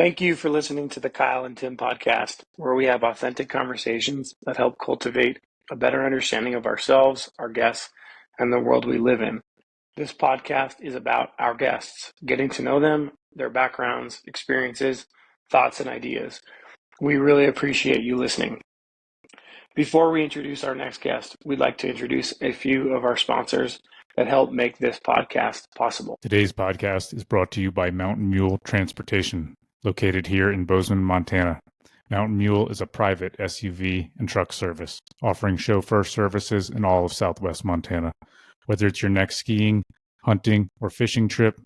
Thank you for listening to the Kyle and Tim podcast, where we have authentic conversations that help cultivate a better understanding of ourselves, our guests, and the world we live in. This podcast is about our guests, getting to know them, their backgrounds, experiences, thoughts, and ideas. We really appreciate you listening. Before we introduce our next guest, we'd like to introduce a few of our sponsors that help make this podcast possible. Today's podcast is brought to you by Mountain Mule Transportation, located here in Bozeman, Montana. Mountain Mule is a private SUV and truck service, offering chauffeur services in all of southwest Montana. Whether it's your next skiing, hunting, or fishing trip,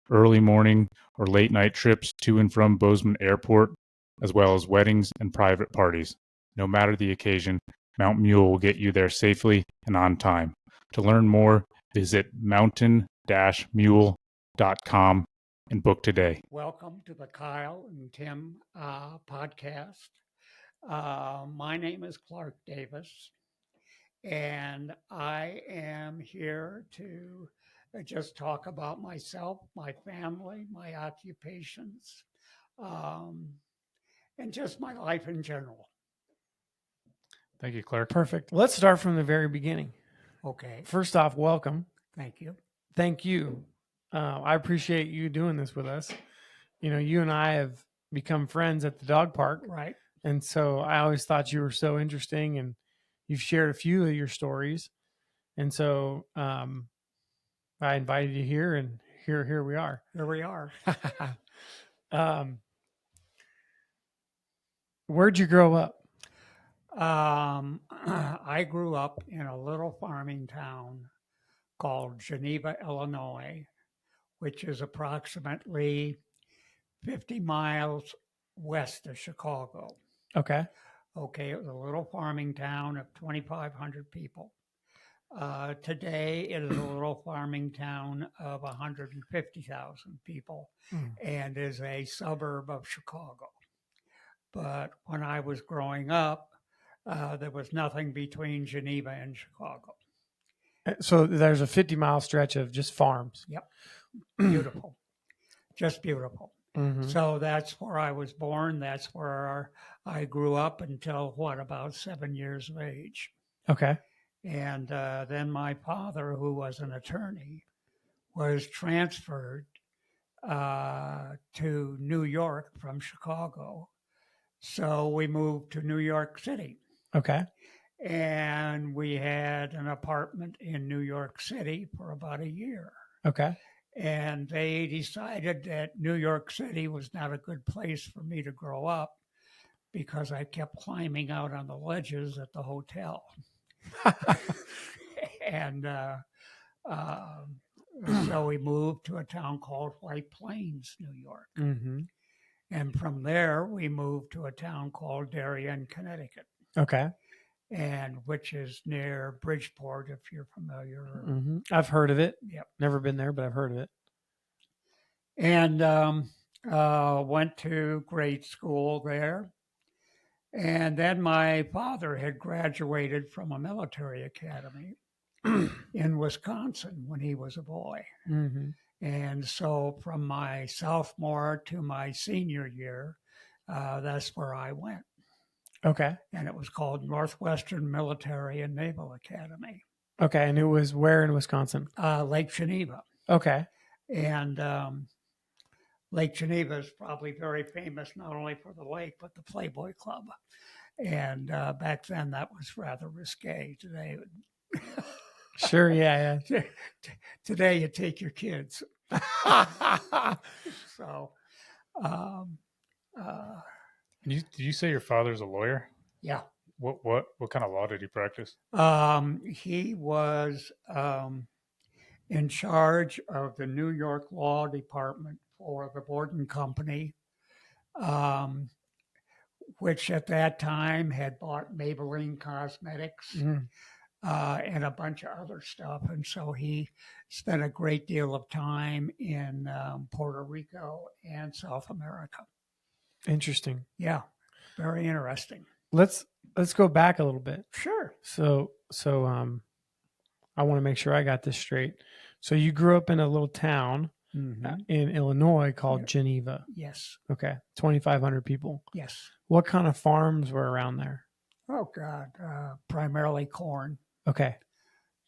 early morning or late night trips to and from Bozeman Airport, as well as weddings and private parties. No matter the occasion, Mountain Mule will get you there safely and on time. To learn more, visit mountain-mule.com and book today. Welcome to the Kyle and Tim podcast. My name is Clark Davis, and I am here to just talk about myself, my family, my occupations, and just my life in general. Thank you, Clark. Perfect. Let's start from the very beginning. Okay. First off, welcome. Thank you. Thank you. I appreciate you doing this with us. You know, you and I have become friends at the dog park. Right. And so I always thought you were so interesting, and you've shared a few of your stories. And so I invited you here, and here we are. Here we are. Where'd you grow up? I grew up in a little farming town called Geneva, Illinois, which is approximately 50 miles west of Chicago. Okay. Okay, it was a little farming town of 2,500 people. Today, it is a little farming town of 150,000 people and is a suburb of Chicago. But when I was growing up, there was nothing between Geneva and Chicago. So there's a 50-mile stretch of just farms. Yep. Beautiful. Just beautiful. Mm-hmm. So that's where I was born. That's where I grew up until, about 7 years of age. Okay. And then my father, who was an attorney, was transferred to New York from Chicago. So we moved to New York City. Okay. And we had an apartment in New York City for about a year. Okay. And they decided that New York City was not a good place for me to grow up because I kept climbing out on the ledges at the hotel. And so we moved to a town called White Plains, New York. Mm-hmm. And from there, we moved to a town called Darien, Connecticut. Okay. And which is near Bridgeport, if you're familiar. Mm-hmm. I've heard of it. Yep. Never been there, but I've heard of it. And went to grade school there. And then my father had graduated from a military academy in Wisconsin when he was a boy. Mm-hmm. And so from my sophomore to my senior year, that's where I went. Okay. And it was called Northwestern Military and Naval Academy. Okay. And it was where in Wisconsin? Lake Geneva. Okay. And Lake Geneva is probably very famous, not only for the lake, but the Playboy Club. And back then that was rather risque. Today, sure. Yeah. today you take your kids. So, Did you say your father's a lawyer? yeah. What kind of law did he practice? He was in charge of the New York Law Department for the Borden Company, which at that time had bought Maybelline Cosmetics and a bunch of other stuff. And so he spent a great deal of time in Puerto Rico and South America. Interesting. Yeah, very interesting. Let's go back a little bit. Sure. So I want to make sure I got this straight. So you grew up in a little town in Illinois called Yeah. Geneva. Yes. Okay. 2,500 people. Yes. What kind of farms were around there? Oh God. Primarily corn. Okay.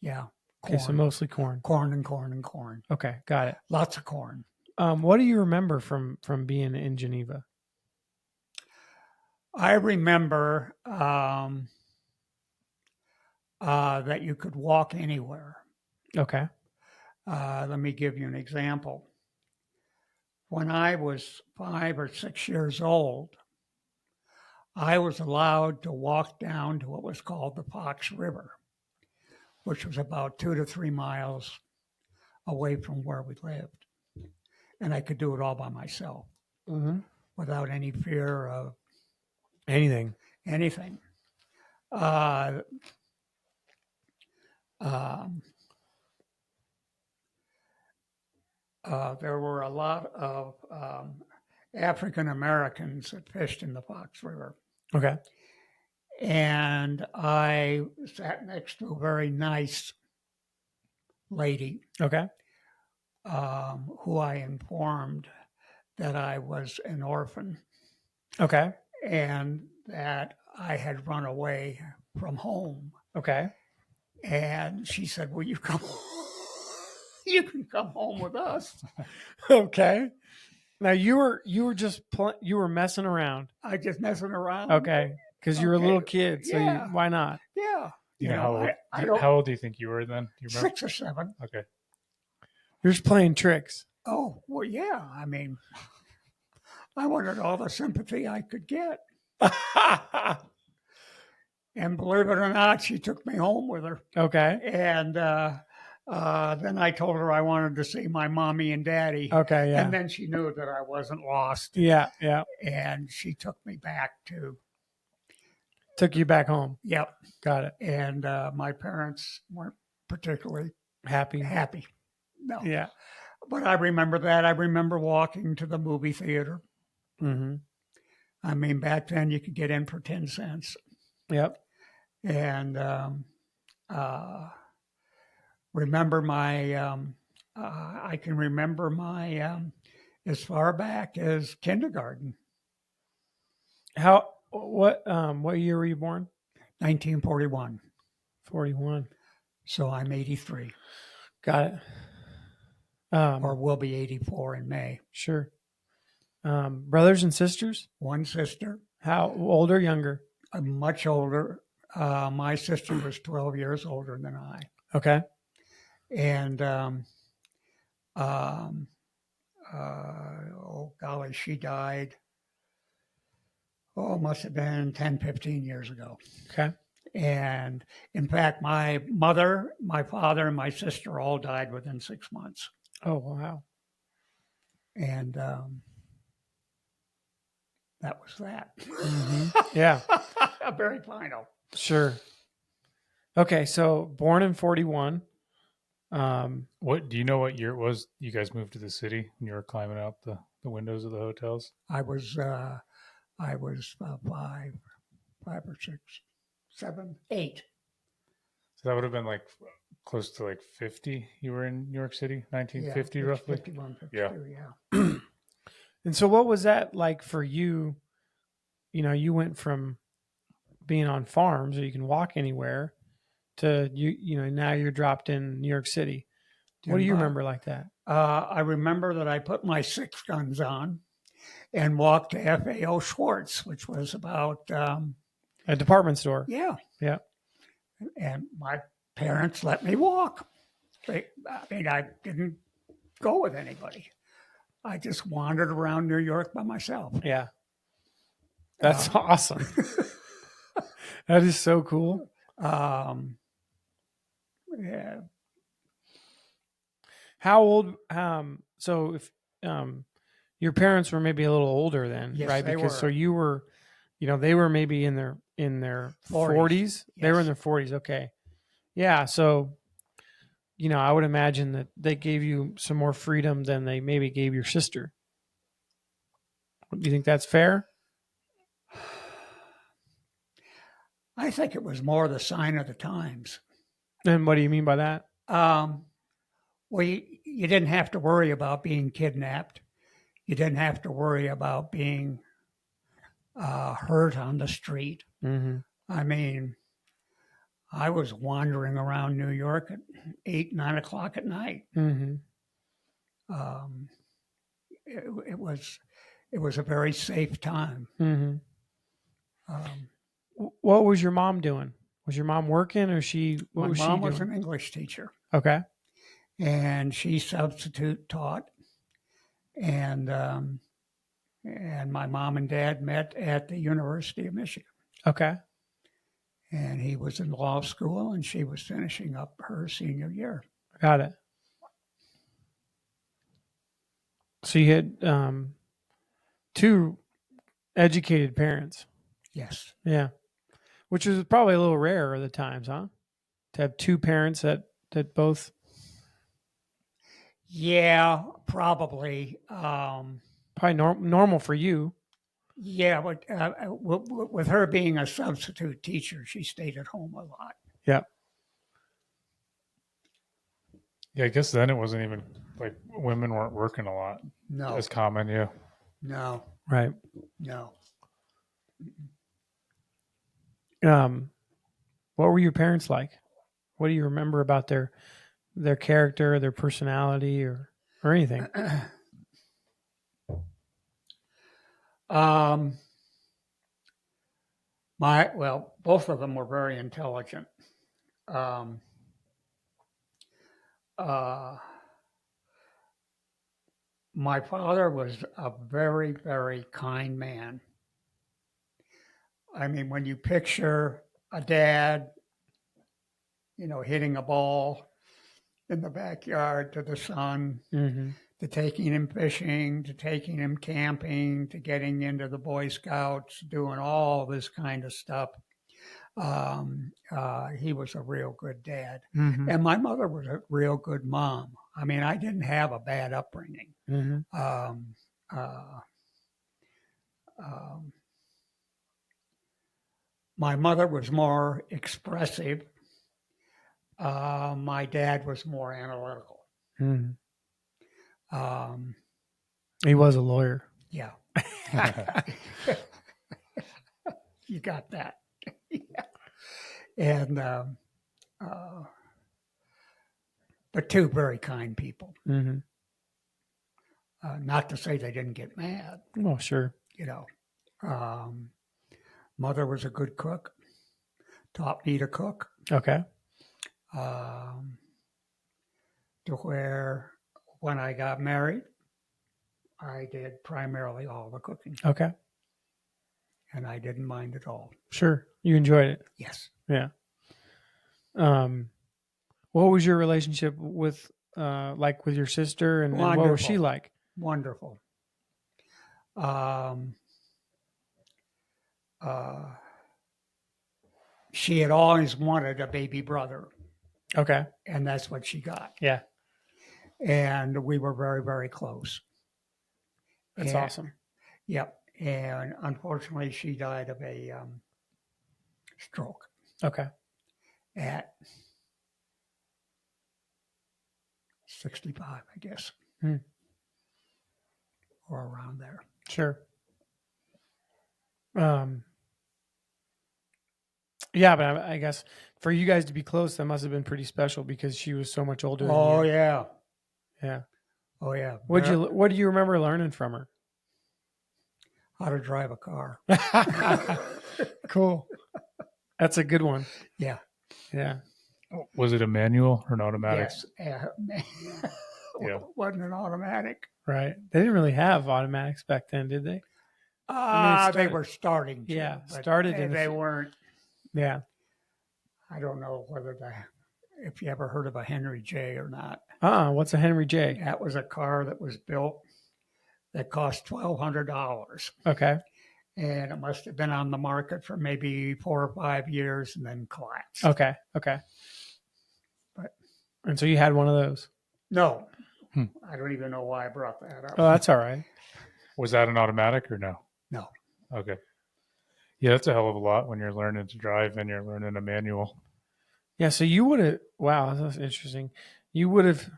Yeah. Okay. So Corn. mostly corn. Corn and corn and corn. Okay. Got it. Lots of corn. What do you remember from being in Geneva? I remember that you could walk anywhere. Okay. Let me give you an example. When I was 5 or 6 years old, I was allowed to walk down to what was called the Fox River, which was about 2 to 3 miles away from where we lived. And I could do it all by myself without any fear of Anything. anything. There were a lot of African Americans that fished in the Fox River. Okay. And I sat next to a very nice lady Okay. who I informed that I was an orphan Okay. and that I had run away from home. Okay. And she said, "Well, you come, you can come home with us." Okay. Now you were just you were messing around. I just messing around. Okay. Because you were a Okay. little kid, so Yeah. why not? Yeah. You know, how old? I don't, How old do you think you were then? Do you remember? 6 or 7. Okay. You're just playing tricks. Oh, well, yeah. I mean, I wanted all the sympathy I could get. And believe it or not, she took me home with her. Okay. And then I told her I wanted to see my mommy and daddy. Okay. Yeah. And then she knew that I wasn't lost. Yeah. Yeah. And she took me back to, Took you back home. yep. Got it. And my parents weren't particularly Happy. happy. No. Yeah. But I remember that. I remember walking to the movie theater. Mm-hmm. I mean, back then you could get in for 10 cents. Yep. And remember my, I can remember my, as far back as kindergarten, What year were you born? 1941. 41. So I'm 83, Got it. or will be 84 in May. Sure. Brothers and sisters? One sister, How older, younger? much older. My sister was 12 years older than I. Okay. And, oh golly, she died, must have been 10, 15 years ago. Okay. And in fact, my mother, my father, and my sister all died within 6 months. Oh, wow. And that was that. Yeah. Very final. Sure. Okay. So born in 41. What do you know? What year it was? You guys moved to the city when you were climbing out the windows of the hotels. I was 5 or 6, 7, 8. So that would have been like close to like 50. You were in New York City, 1950, Yeah, roughly. 51, 52, Yeah. yeah. And so what was that like for you? You know, you went from being on farms where you can walk anywhere to now you're dropped in New York City. What do you remember like that? I remember that I put my 6 guns on and walked to FAO Schwartz, which was about A department store. yeah. Yeah. And my parents let me walk. I didn't go with anybody. I just wandered around New York by myself. Yeah. That's awesome. That is so cool. Yeah. How old? So if your parents were maybe a little older then, Yes, right? they Because were. so you were, they were maybe in their 40s. They were in their 40s. Okay. Yeah. So, I would imagine that they gave you some more freedom than they maybe gave your sister. Do you think that's fair? I think it was more the sign of the times. And what do you mean by that? Well, you didn't have to worry about being kidnapped. You didn't have to worry about being hurt on the street. Mm-hmm. I mean, I was wandering around New York at 8, 9 o'clock at night. Mm-hmm. It was a very safe time. Mm-hmm. What was your mom doing? Was your mom working, or My was she mom was doing? an English teacher, Okay. and she substitute taught. And my mom and dad met at the University of Michigan. Okay. And he was in law school, and she was finishing up her senior year. Got it. So you had two educated parents. Yes. Yeah. Which was probably a little rare at the times, huh? To have two parents that both. Yeah, probably. Probably normal for you. Yeah, but with her being a substitute teacher, she stayed at home a lot. Yeah. Yeah, I guess then it wasn't even like women weren't working a lot. No. As common, yeah. No. Right. No. What were your parents like? What do you remember about their character, their personality, or anything? Both of them were very intelligent. My father was a very, very kind man. I mean, when you picture a dad, hitting a ball in the backyard to the son, Mm-hmm. to taking him fishing, to taking him camping, to getting into the Boy Scouts, doing all this kind of stuff. He was a real good dad. Mm-hmm. And my mother was a real good mom. I mean, I didn't have a bad upbringing. Mm-hmm. My mother was more expressive. My dad was more analytical. Mm-hmm. He was a lawyer. Yeah. You got that. Yeah. And, but two very kind people. Mm-hmm. Not to say they didn't get mad. Well, sure. Mother was a good cook, taught me to cook. Okay. To where when I got married, I did primarily all the cooking. Okay. And I didn't mind at all. Sure. You enjoyed it. Yes. Yeah. What was your relationship with with your sister, and what was she like? Wonderful. She had always wanted a baby brother. Okay. And that's what she got. Yeah. And we were very, very close. That's awesome. Yep. And unfortunately, she died of a stroke. Okay. At 65, I guess. Or around there. Sure. Yeah, but I guess for you guys to be close, that must have been pretty special because she was so much older. Oh, than you. yeah. Yeah. Oh, yeah. What do you remember learning from her? How to drive a car. Cool. That's a good one. Yeah. Yeah. Was it a manual or an automatic? Yes. Yeah. Wasn't an automatic. Right. They didn't really have automatics back then, did they? They were starting to. Yeah, but started in they weren't. Yeah. I don't know if you ever heard of a Henry J or not. What's a Henry J? That was a car that was built that cost $1,200. Okay. And it must have been on the market for maybe 4 or 5 years and then collapsed. Okay. And so you had one of those? No. I don't even know why I brought that up. Oh, that's all right. Was that an automatic or no? No. Okay. Yeah, that's a hell of a lot when you're learning to drive and you're learning a manual. Yeah, so you would have, wow, that's interesting. You would have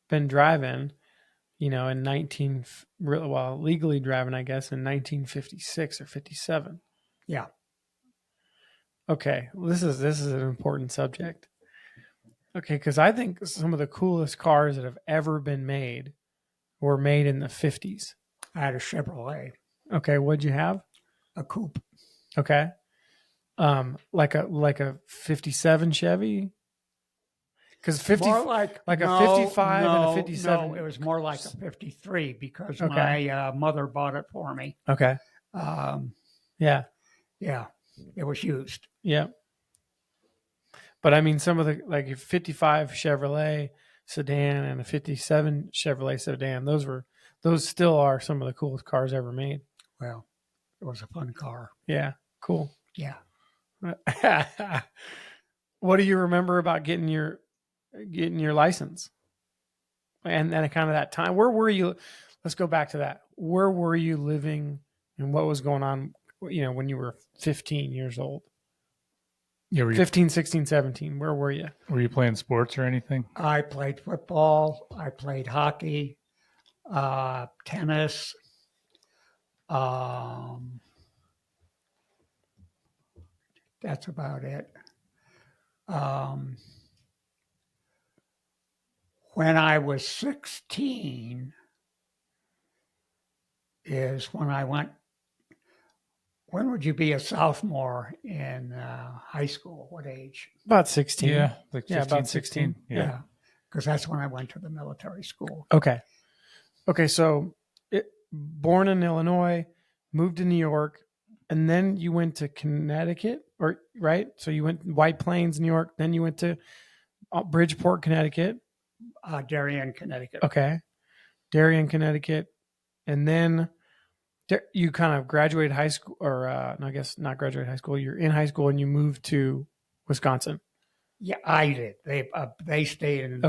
been driving, in legally driving, I guess, in 1956 or 57. Yeah. Okay, well, this is an important subject. Okay, because I think some of the coolest cars that have ever been made were made in the 50s. I had a Chevrolet, Okay, what'd you have? a coupe. Okay, like a 57 Chevy. Because 50, More like a no, 55 and a no, 57. No, it was more like a 53 because Okay. my mother bought it for me. Okay. Yeah. Yeah, it was used. Yeah. But I mean, some of the like a 55 Chevrolet sedan and a 57 Chevrolet sedan, those still are some of the coolest cars ever made. Well, it was a fun car. Yeah. Cool. Yeah. What do you remember about getting your license? And then kind of that time, where were you? Let's go back to that. Where were you living and what was going on, when you were 15 years old? Yeah, 15, 16, 17. Where were you? Were you playing sports or anything? I played football. I played hockey, tennis. That's about it. When I was 16 is when I went. When would you be a sophomore in high school? What age? About 16. Yeah, like 15, about 16. 16. Yeah, because that's when I went to the military school. Okay. So born in Illinois, moved to New York, and then you went to Connecticut, right? So you went White Plains, New York, then you went to Bridgeport, Connecticut. Darien, Connecticut. Okay. Darien, Connecticut. And then you kind of graduated high school, or no, I guess not graduated high school. You're in high school and you moved to Wisconsin. Yeah, I did. They stayed in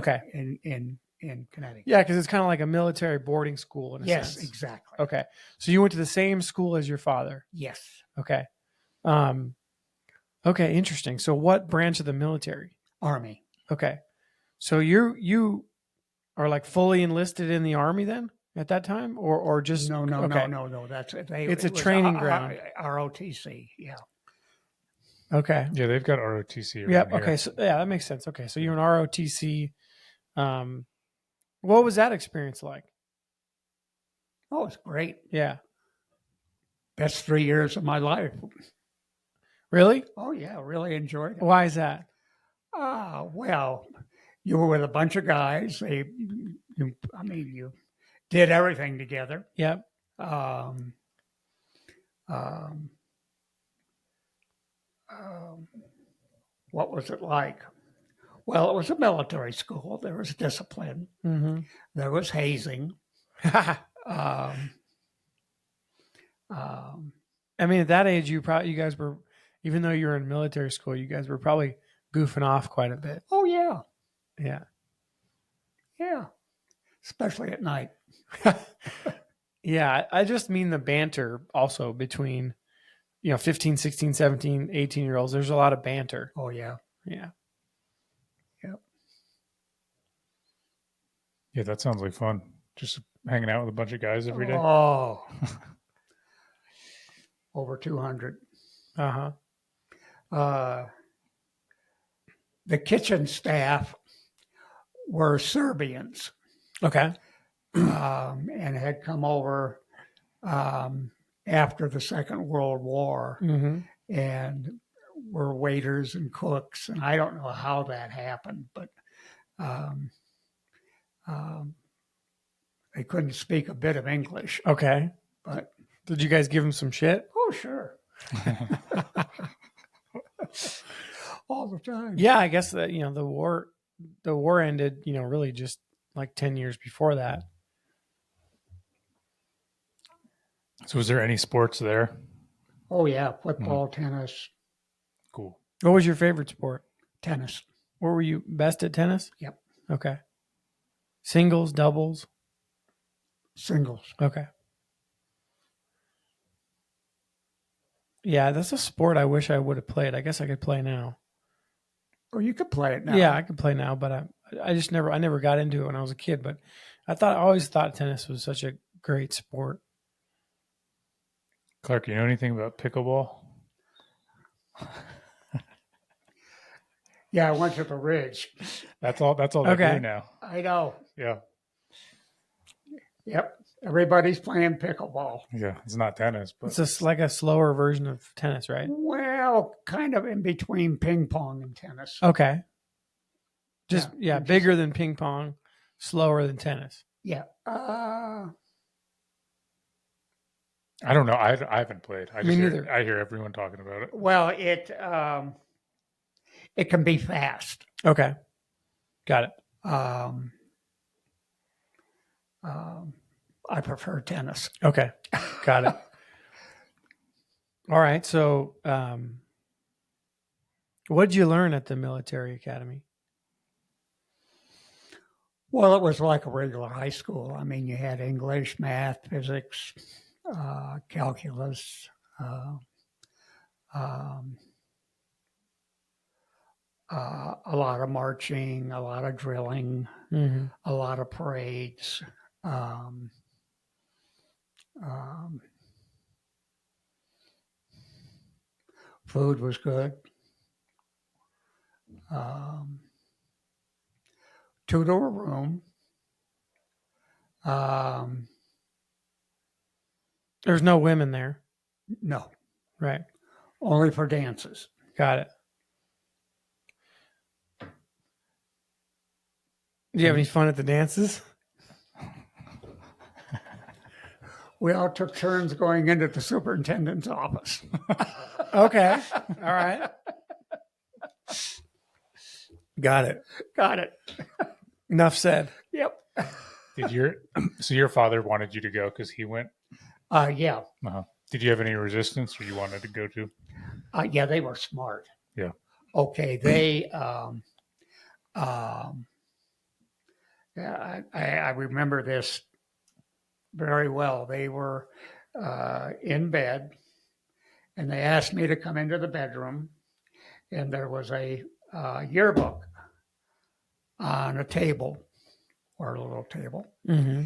Connecticut. Yeah, because it's kind of like a military boarding school in a sense. Yes, exactly. Okay. So you went to the same school as your father. Yes. Okay. Okay, interesting. So what branch of the military? Army. Okay. So you are like fully enlisted in the Army then at that time, or just no. That's it. It's a training ground. ROTC. Yeah. Okay. Yeah, they've got ROTC. Yep. Okay. So yeah, that makes sense. Okay. So you're in ROTC. What was that experience like? Oh, it's great. Yeah. Best 3 years of my life. Really? Oh yeah, really enjoyed it. Why is that? Well, you were with a bunch of guys. You did everything together. Yep. What was it like? Well, it was a military school. There was discipline. Mm-hmm. There was hazing. I mean, at that age, you guys were, even though you were in military school, you guys were probably goofing off quite a bit. Oh yeah, Yeah. yeah. Especially at night. Yeah, I just mean the banter also between, 15, 16, 17, 18-year-olds. There's a lot of banter. Oh yeah. Yeah. Yep. Yeah, that sounds like fun. Just hanging out with a bunch of guys every day. Oh. Over 200. Uh-huh. The kitchen staff were Serbians. Okay. And had come over after the Second World War Mm-hmm. and were waiters and cooks. And I don't know how that happened, but they couldn't speak a bit of English. Okay. But Did you guys give them some shit? oh, sure. All the time. Yeah, I guess that, the war ended, really just like 10 years before that. So was there any sports there? Oh, yeah. Football, tennis, Cool. What was your favorite sport? tennis. Where were you best at tennis? Yep. Okay. Singles, doubles? Singles. Okay. Yeah, that's a sport I wish I would have played. I guess I could play now. Oh, you could play it now. Yeah, I could play now, but I never got into it when I was a kid, but I always thought tennis was such a great sport. Clark, you know anything about pickleball? Yeah, I went to the Ridge. That's all they do now. I know. Yeah. Yep. Everybody's playing pickleball. Yeah. It's not tennis, but It's just like a slower version of tennis, right? Well, kind of in between ping pong and tennis. Okay. Just Yeah, bigger than ping pong, slower than tennis. Yeah. I don't know. I haven't played. Me neither. I hear everyone talking about it. Well, it can be fast. Okay. Got it. I prefer tennis. Okay. Got it. All right. So, what did you learn at the military academy? Well, it was like a regular high school. I mean, you had English, math, physics, calculus, a lot of marching, a lot of drilling, a lot of parades. Food was good. Two-door room. There's no women there. No, Right. only for dances. Got it. Do you have any fun at the dances? We all took turns going into the superintendent's office. Okay. All right. Got it. Got it. Enough said. Yep. So your father wanted you to go because he went? Yeah. Uh-huh. Did you have any resistance, or you wanted to go to? Yeah, they were smart. Yeah. Okay. They, yeah, I remember this very well. They were in bed, and they asked me to come into the bedroom, and there was a yearbook on a table, or a little table. Mm-hmm.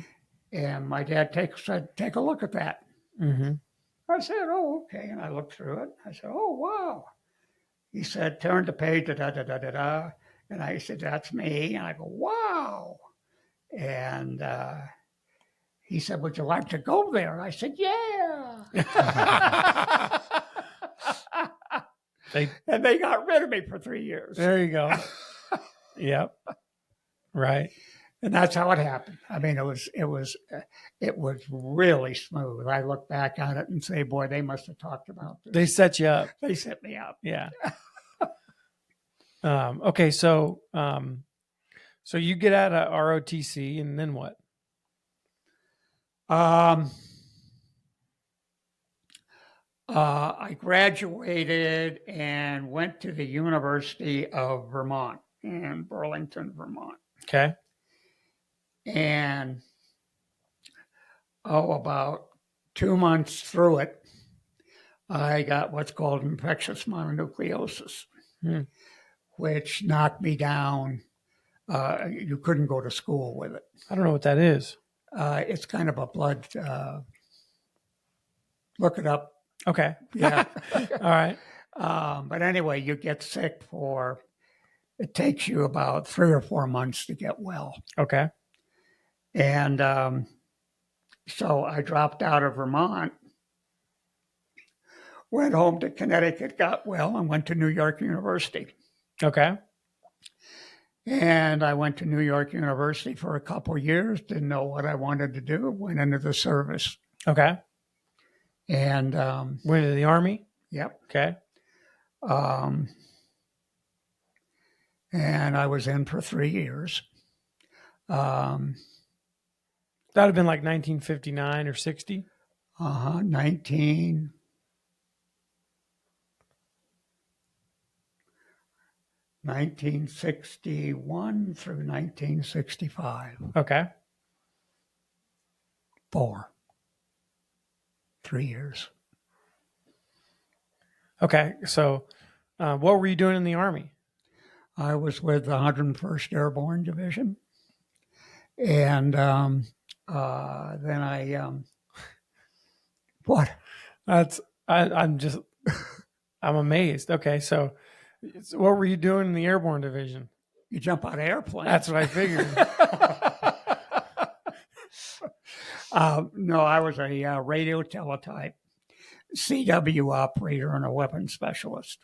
And my dad said, take a look at that. Mm-hmm. I said, oh, okay. And I looked through it. I said, oh, wow. He said, turn the page, da-da-da-da-da-da. And I said, that's me. And I go, wow. And he said, would you like to go there? I said, yeah. And they got rid of me for 3 years. There you go. Yep. Right. And that's how it happened. I mean, it was really smooth. I look back on it and say, boy, they must have talked about this. They set you up. They set me up. Yeah. Okay. So you get out of ROTC, and then what? I graduated and went to the University of Vermont in Burlington, Vermont. Okay. And about 2 months through it, I got what's called infectious mononucleosis, which knocked me down. You couldn't go to school with it. I don't know what that is. It's kind of a blood. Look it up. Okay. Yeah. All right. But anyway, you get sick it takes you about 3 or 4 months to get well. Okay. And so I dropped out of Vermont, went home to Connecticut, got well, and went to New York University. Okay. And I went to New York University for a couple of years, didn't know what I wanted to do, went into the service. Okay. And went to the Army? Yep. Okay. And I was in for 3 years. That would have been like 1959 or 60? 1961 through 1965. Okay. 3 years. Okay. So what were you doing in the Army? I was with the 101st Airborne Division. And then what? I'm amazed. Okay, so what were you doing in the Airborne Division? You jump out of airplanes. That's what I figured. No, I was a radio teletype CW operator and a weapons specialist.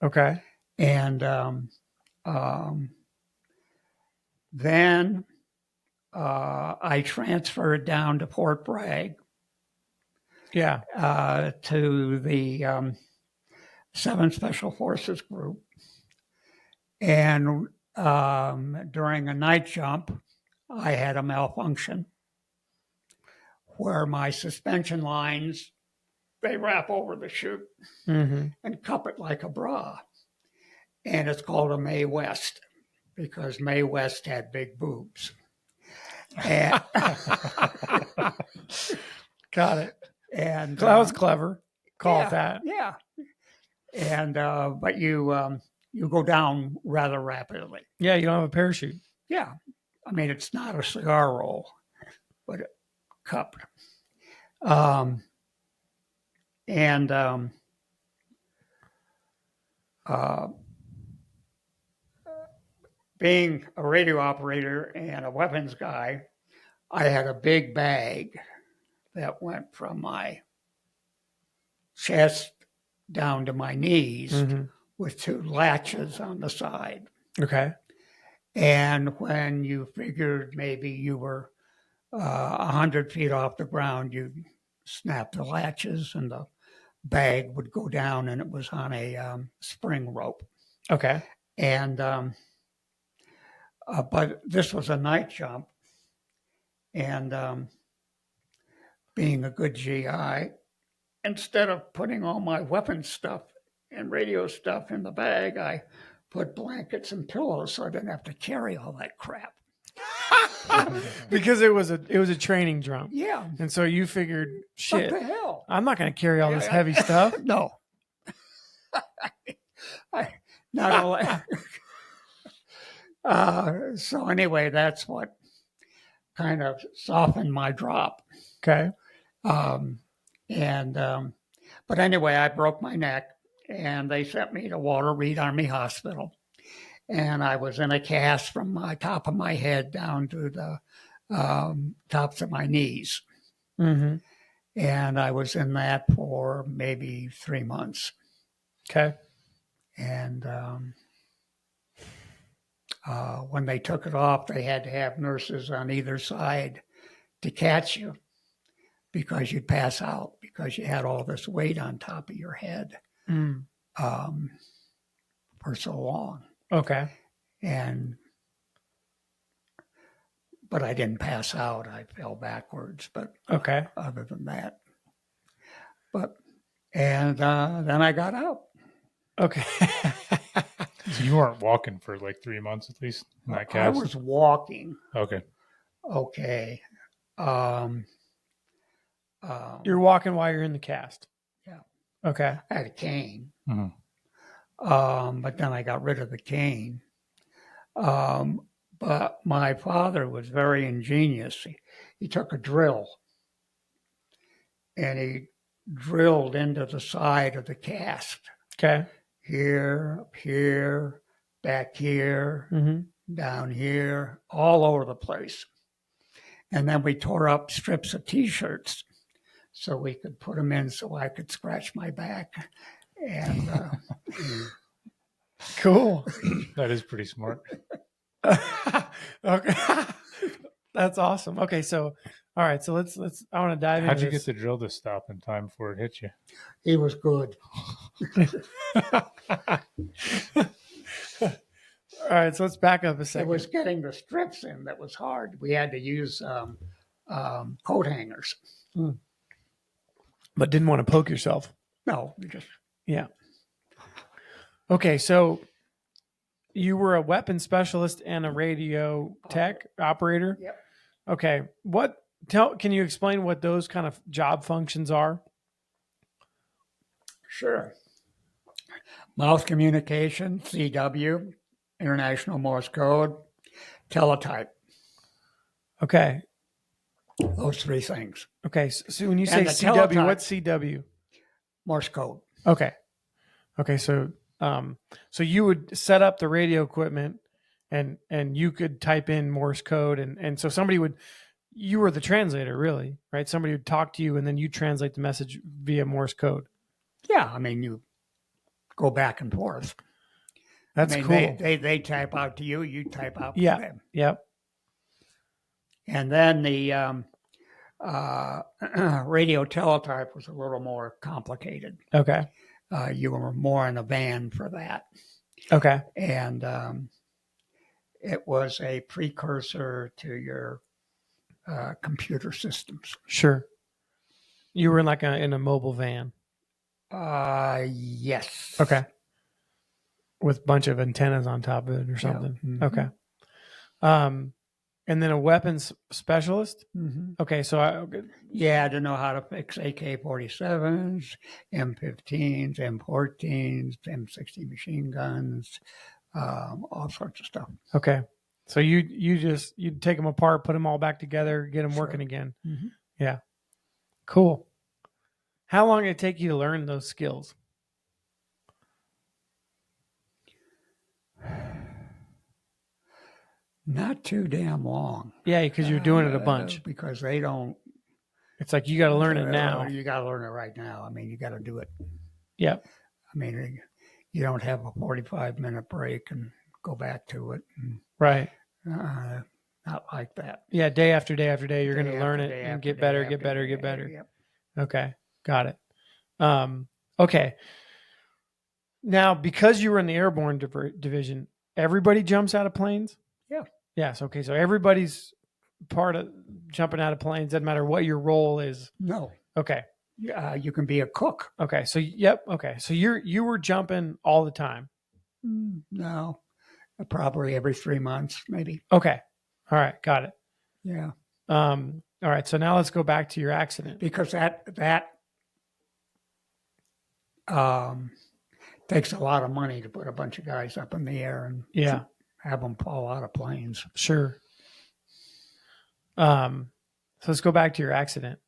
Okay. And then I transferred down to Fort Bragg. Yeah. To the 7th Special Forces Group. And during a night jump, I had a malfunction where my suspension lines, they wrap over the chute and cup it like a bra. And it's called a Mae West because Mae West had big boobs. And got it. And that was clever. Call it that. Yeah. And but you go down rather rapidly. Yeah, you don't have a parachute. Yeah. I mean, it's not a cigar roll, but cupped. Being a radio operator and a weapons guy, I had a big bag that went from my chest down to my knees with 2 latches on the side. Okay. And when you figured maybe you were 100 feet off the ground, you snap the latches and the bag would go down, and it was on a spring rope. Okay. And but this was a night jump, and being a good GI, instead of putting all my weapons stuff and radio stuff in the bag, I put blankets and pillows so I didn't have to carry all that crap. Because it was a training jump. Yeah. And so you figured, shit, What the hell? I'm not going to carry all this heavy stuff. No. Not only. So anyway, that's what kind of softened my drop. Okay. But anyway, I broke my neck, and they sent me to Walter Reed Army Hospital. And I was in a cast from my top of my head down to the tops of my knees. And I was in that for maybe 3 months. Okay. And when they took it off, they had to have nurses on either side to catch you because you'd pass out because you had all this weight on top of your head for so long. Okay. But I didn't pass out. I fell backwards. But okay. Other than that, then I got out. Okay. So you weren't walking for like 3 months at least in that cast? I was walking. Okay. Okay. You're walking while you're in the cast. Yeah. Okay. I had a cane. Mm-hmm. But then I got rid of the cane. But my father was very ingenious. He took a drill and he drilled into the side of the cast. Okay. Here, up here, back here, down here, all over the place. And then we tore up strips of T-shirts so we could put them in so I could scratch my back. And cool. That is pretty smart. Okay. That's awesome. Okay, so all right, so let's I want to dive into How'd you this. get the drill to stop in time before it hit you? he was good. All right, so let's back up a It second. was getting the strips in that was hard. We had to use coat hangers. But didn't want to poke yourself. No, we just Yeah. Okay, so you were a weapons specialist and a radio tech operator? Yep. Okay. Can you explain what those kind of job functions are? Sure. Mouth communication, CW, International Morse Code, teletype. Okay. Those three things. Okay. So when you And say the CW, teletype- what's CW? Morse code. Okay. Okay. So so you would set up the radio equipment and you could type in Morse code and so you were the translator, really, right? Somebody would talk to you and then you translate the message via Morse code. Yeah, I mean, you go back and forth. That's cool. They type out to you, you type out to Yeah. them. Yep. And then the radio teletype was a little more complicated. Okay. You were more in a van for that. Okay. And it was a precursor to your computer systems. Sure. You were in a mobile van. Yes. Okay. With a bunch of antennas on top of it or something. Yeah. Mm-hmm. Okay. And then a weapons specialist. Mm-hmm. Okay. So Yeah, to know how to fix AK-47s, M15s, M14s, M60 machine guns, all sorts of stuff. okay. So you'd take them apart, put them all back together, get them working again. Mm-hmm. Yeah. Cool. How long did it take you to learn those skills? Not too damn long. Yeah, because you're doing it a bunch. Because they don't. It's like you got to learn it now. You got to learn it right now. I mean, you got to do it. Yep. I mean, you don't have a 45-minute break and go back to it. And, Right. not like that. Yeah, day after day after day, you're going to Day learn after it day and after get day better, after get better, day. get better. Yep. Okay, got it. Okay. Now, because you were in the Airborne division, everybody jumps out of planes? Yeah. Yes. Okay. So everybody's part of jumping out of planes. Doesn't matter what your role is. No. Okay. You can be a cook. Okay. So, yep. Okay. So you were jumping all the time. No. Probably every 3 months, maybe. Okay. All right. Got it. Yeah. All right. So now let's go back to your accident. Because that takes a lot of money to put a bunch of guys up in the air and Yeah. have them fall out of planes. Sure. So let's go back to your accident.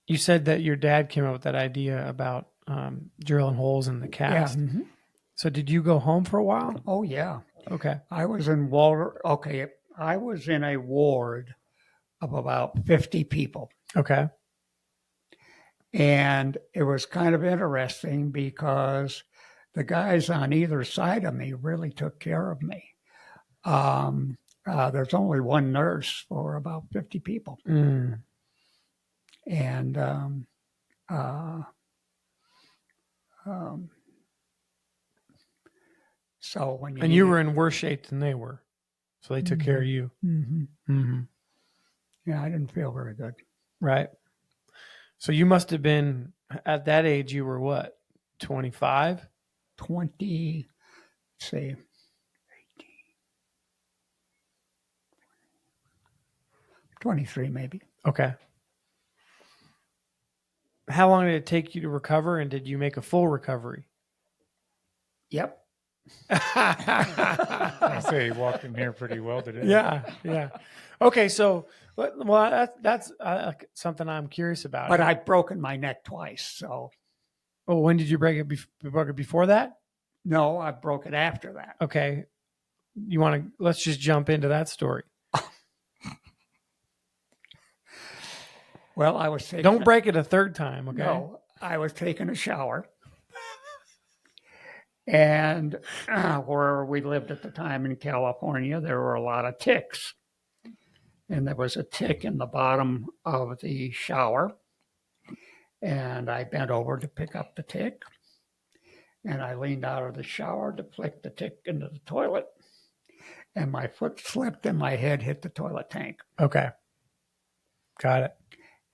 You said that your dad came up with that idea about drilling holes in the cast. Yeah. Mm-hmm. So did you go home for a while? Oh, yeah. Okay. I was in I was in a ward of about 50 people. Okay. And it was kind of interesting because the guys on either side of me really took care of me. There's only one nurse for about 50 people. Mm. And so when you were in worse shape than they were, so they took care of you. Mm-hmm. Mm-hmm. Yeah, I didn't feel very good. Right. So you must have been at that age. You were what? 25? 20, say, 18. 23 maybe. Okay. How long did it take you to recover, and did you make a full recovery? Yep. I say he walked in here pretty well today. Yeah, yeah. Okay, so well, that's something I'm curious about. But I've broken my neck twice, so. Oh, when did you break it? You broke it before that? No, I broke it after that. Okay. Let's just jump into that story. Well, I was taking. Don't break it a third time, okay? No, I was taking a shower. And where we lived at the time in California, there were a lot of ticks. And there was a tick in the bottom of the shower. And I bent over to pick up the tick. And I leaned out of the shower to flick the tick into the toilet. And my foot slipped and my head hit the toilet tank. Okay. Got it.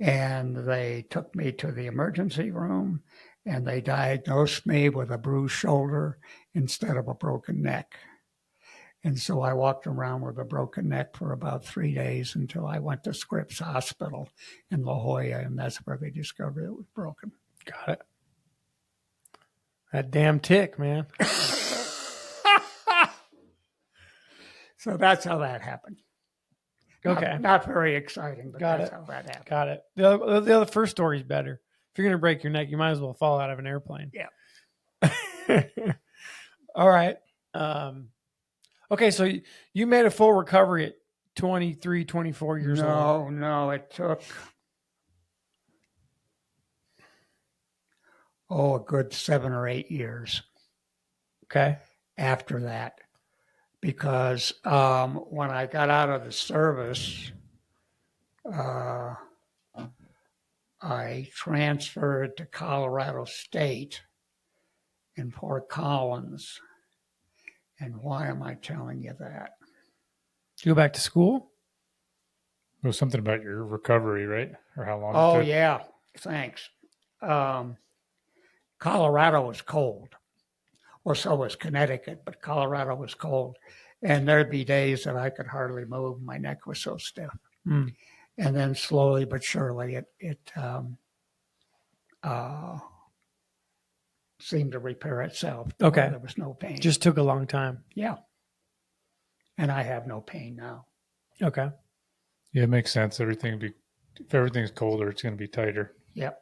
And they took me to the emergency room and they diagnosed me with a bruised shoulder instead of a broken neck. And so I walked around with a broken neck for about 3 days until I went to Scripps Hospital in La Jolla, and that's where they discovered it was broken. Got it. That damn tick, man. So that's how that happened. Okay. Not very exciting, but Got that's it. how that happened. Got it. The other first story is better. If you're going to break your neck, you might as well fall out of an airplane. Yeah. All right. Okay, so you made a full recovery at 23, 24 years old. No, it took a good 7 or 8 years Okay. after that, because when I got out of the service, I transferred to Colorado State in Fort Collins. And why am I telling you that? Did you go back to school? It was something about your recovery, right? Or how long it Oh, took? yeah. Thanks. Colorado was cold. Well, so was Connecticut, but Colorado was cold. And there'd be days that I could hardly move. My neck was so stiff. Mm. And then slowly but surely it seemed to repair itself. Okay. There was no pain. Just took a long time. Yeah. And I have no pain now. Okay. Yeah, it makes sense. If everything's colder, it's going to be tighter. Yep.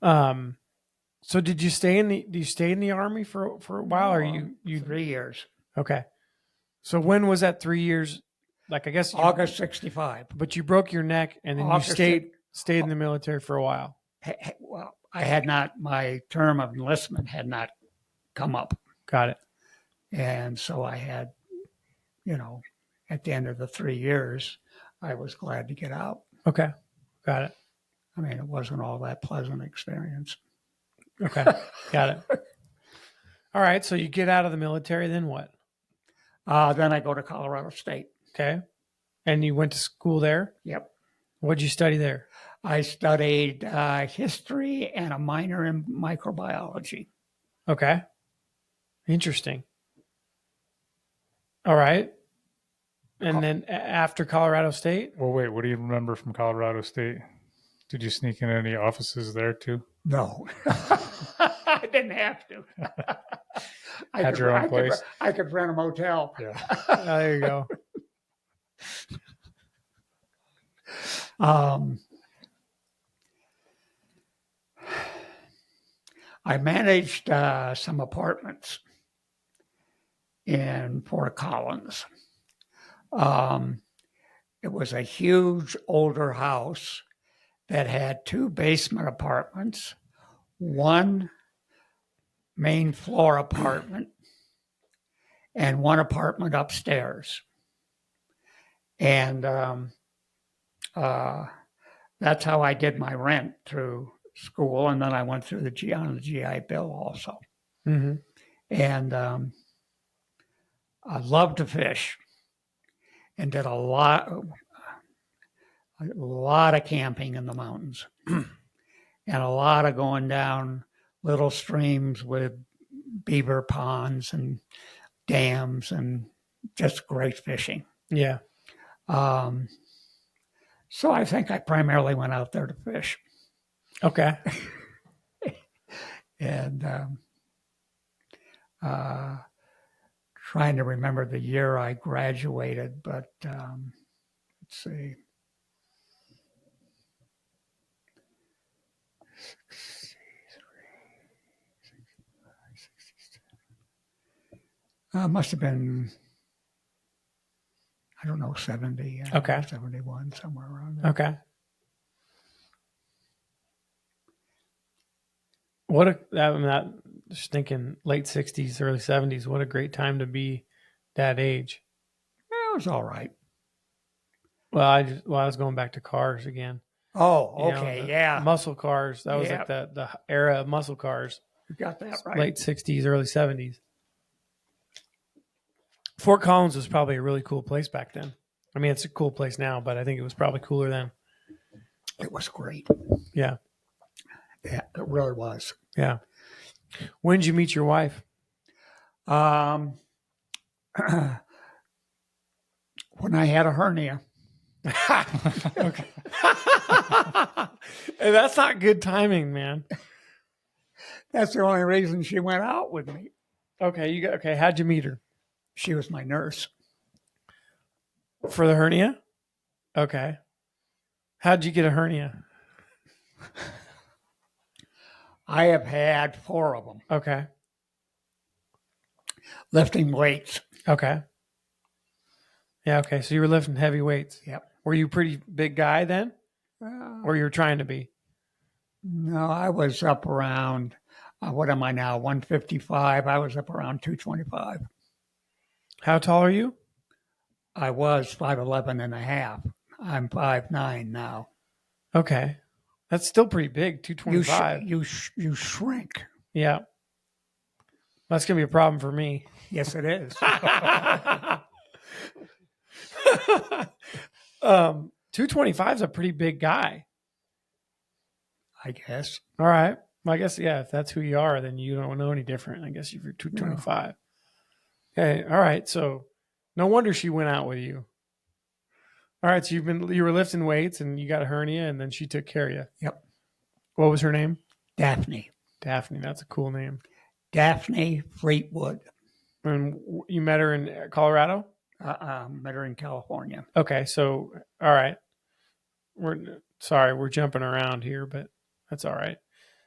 So did you stay in the Army for a while, or you 3 years. Okay. So when was that 3 years? Like, I guess August 65. But you broke your neck, and then August you stayed in the military for a while. Well, I had not, my term of enlistment had not come up. Got it. And so I had, at the end of the 3 years, I was glad to get out. Okay. Got it. I mean, it wasn't all that pleasant experience. Okay. Got it. All right. So you get out of the military, then what? Then I go to Colorado State. Okay. And you went to school there? Yep. What'd you study there? I studied history and a minor in microbiology. Okay. Interesting. All right. And then after Colorado State? Well, wait, what do you remember from Colorado State? Did you sneak in any offices there too? No. I didn't have to. Had your own place? I could rent a motel. Yeah. There you go. I managed some apartments in Fort Collins. It was a huge older house that had 2 basement apartments, 1 main floor apartment, and 1 apartment upstairs. And that's how I did my rent through school. And then I went through the GI Bill also. Mm-hmm. And I loved to fish and did a lot of camping in the mountains and a lot of going down little streams with beaver ponds and dams and just great fishing. Yeah. So I think I primarily went out there to fish. Okay. And trying to remember the year I graduated, but let's see. Must have been, I don't know, 70. Okay. 71, somewhere around there. Okay. I'm just thinking late 60s, early 70s. What a great time to be that age. It was all right. Well, I was going back to cars again. Oh, okay, yeah. Muscle cars. That was like Yeah. the era of muscle cars. You got that right. Late 60s, early 70s. Fort Collins was probably a really cool place back then. I mean, it's a cool place now, but I think it was probably cooler then. It was great. Yeah. Yeah, it really was. Yeah. When did you meet your wife? When I had a hernia, Okay. And that's not good timing, man. That's the only reason she went out with me. Okay. How'd you meet her? She was my nurse. For the hernia? Okay. How'd you get a hernia? I have had 4 of them. Okay. Lifting weights. Okay. Yeah, okay. So you were lifting heavy weights. Yep. Were you a pretty big guy then? Or you were trying to be? No, I was up around, what am I now, 155. I was up around 225. How tall are you? I was 5'11 and a half. I'm 5'9 now. Okay. That's still pretty big, 225. You shrink. Yeah. That's going to be a problem for me. Yes, it is. 225 is a pretty big guy. I guess. All right. Well, I guess, yeah, if that's who you are, then you don't know any different. I guess if you're 225. Okay. All right. So no wonder she went out with you. All right. So you were lifting weights and you got a hernia and then she took care of you. Yep. What was her name? Daphne. Daphne. That's a cool name. Daphne Fleetwood. And you met her in Colorado? Met her in California. Okay. So, all right. We're jumping around here, but that's all right.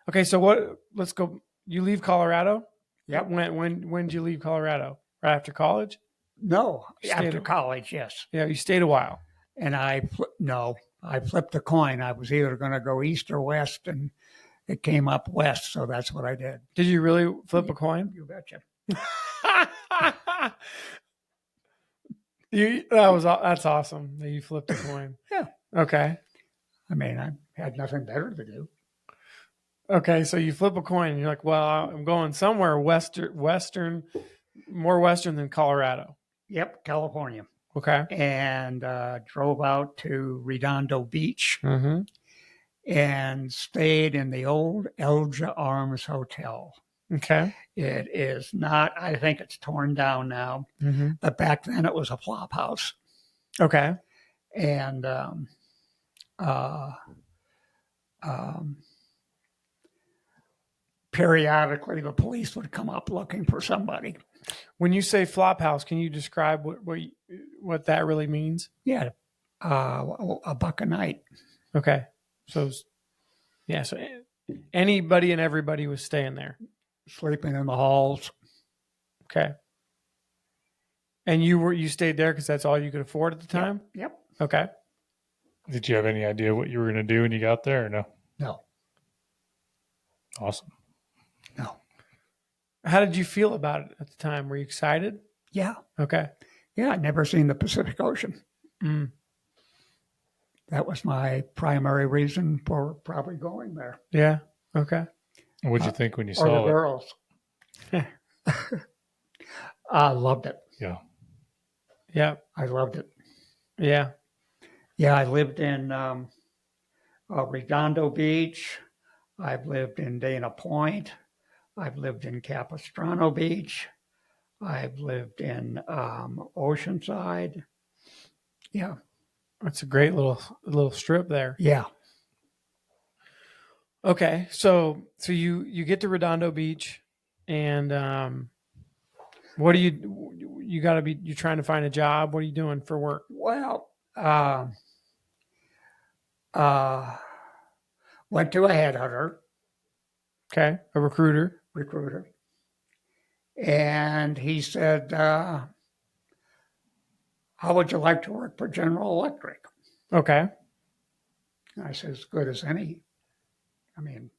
Okay. So let's go. You leave Colorado? Yep. When did you leave Colorado? Right after college? No, You after stayed- college, yes. Yeah. You stayed a while. And I flipped a coin. I was either going to go east or west, and it came up west, so that's what I did. Did you really flip a coin? You betcha. That's awesome that you flipped a coin. Yeah. Okay. I mean, I had nothing better to do. Okay, so you flip a coin and you're like, well, I'm going somewhere western, more western than Colorado. Yep, California. Okay. And drove out to Redondo Beach Mm-hmm. and stayed in the old Elja Arms Hotel. Okay. It is not, I think it's torn down now, Mm-hmm. but back then it was a flop house. Okay. And periodically the police would come up looking for somebody. When you say flop house, can you describe what that really means? Yeah, a buck a night. Okay. So anybody and everybody was staying there. Sleeping in the halls. Okay. And you stayed there because that's all you could afford at the time? Yep. Okay. Did you have any idea what you were going to do when you got there or no? No. Awesome. No. How did you feel about it at the time? Were you excited? Yeah. Okay. Yeah, I'd never seen the Pacific Ocean. Mm. That was my primary reason for probably going there. Yeah. Okay. What'd you think when you Or the saw it? girls. I loved it. Yeah. Yeah. I loved it. Yeah. Yeah, I lived in Redondo Beach. I've lived in Dana Point. I've lived in Capistrano Beach. I've lived in Oceanside. Yeah. That's a great little strip there. Yeah. Okay. So you get to Redondo Beach and what do you're trying to find a job? What are you doing for work? Well, went to a headhunter. Okay. A recruiter. And he said, how would you like to work for General Electric? Okay. And I said, as good as any. I mean,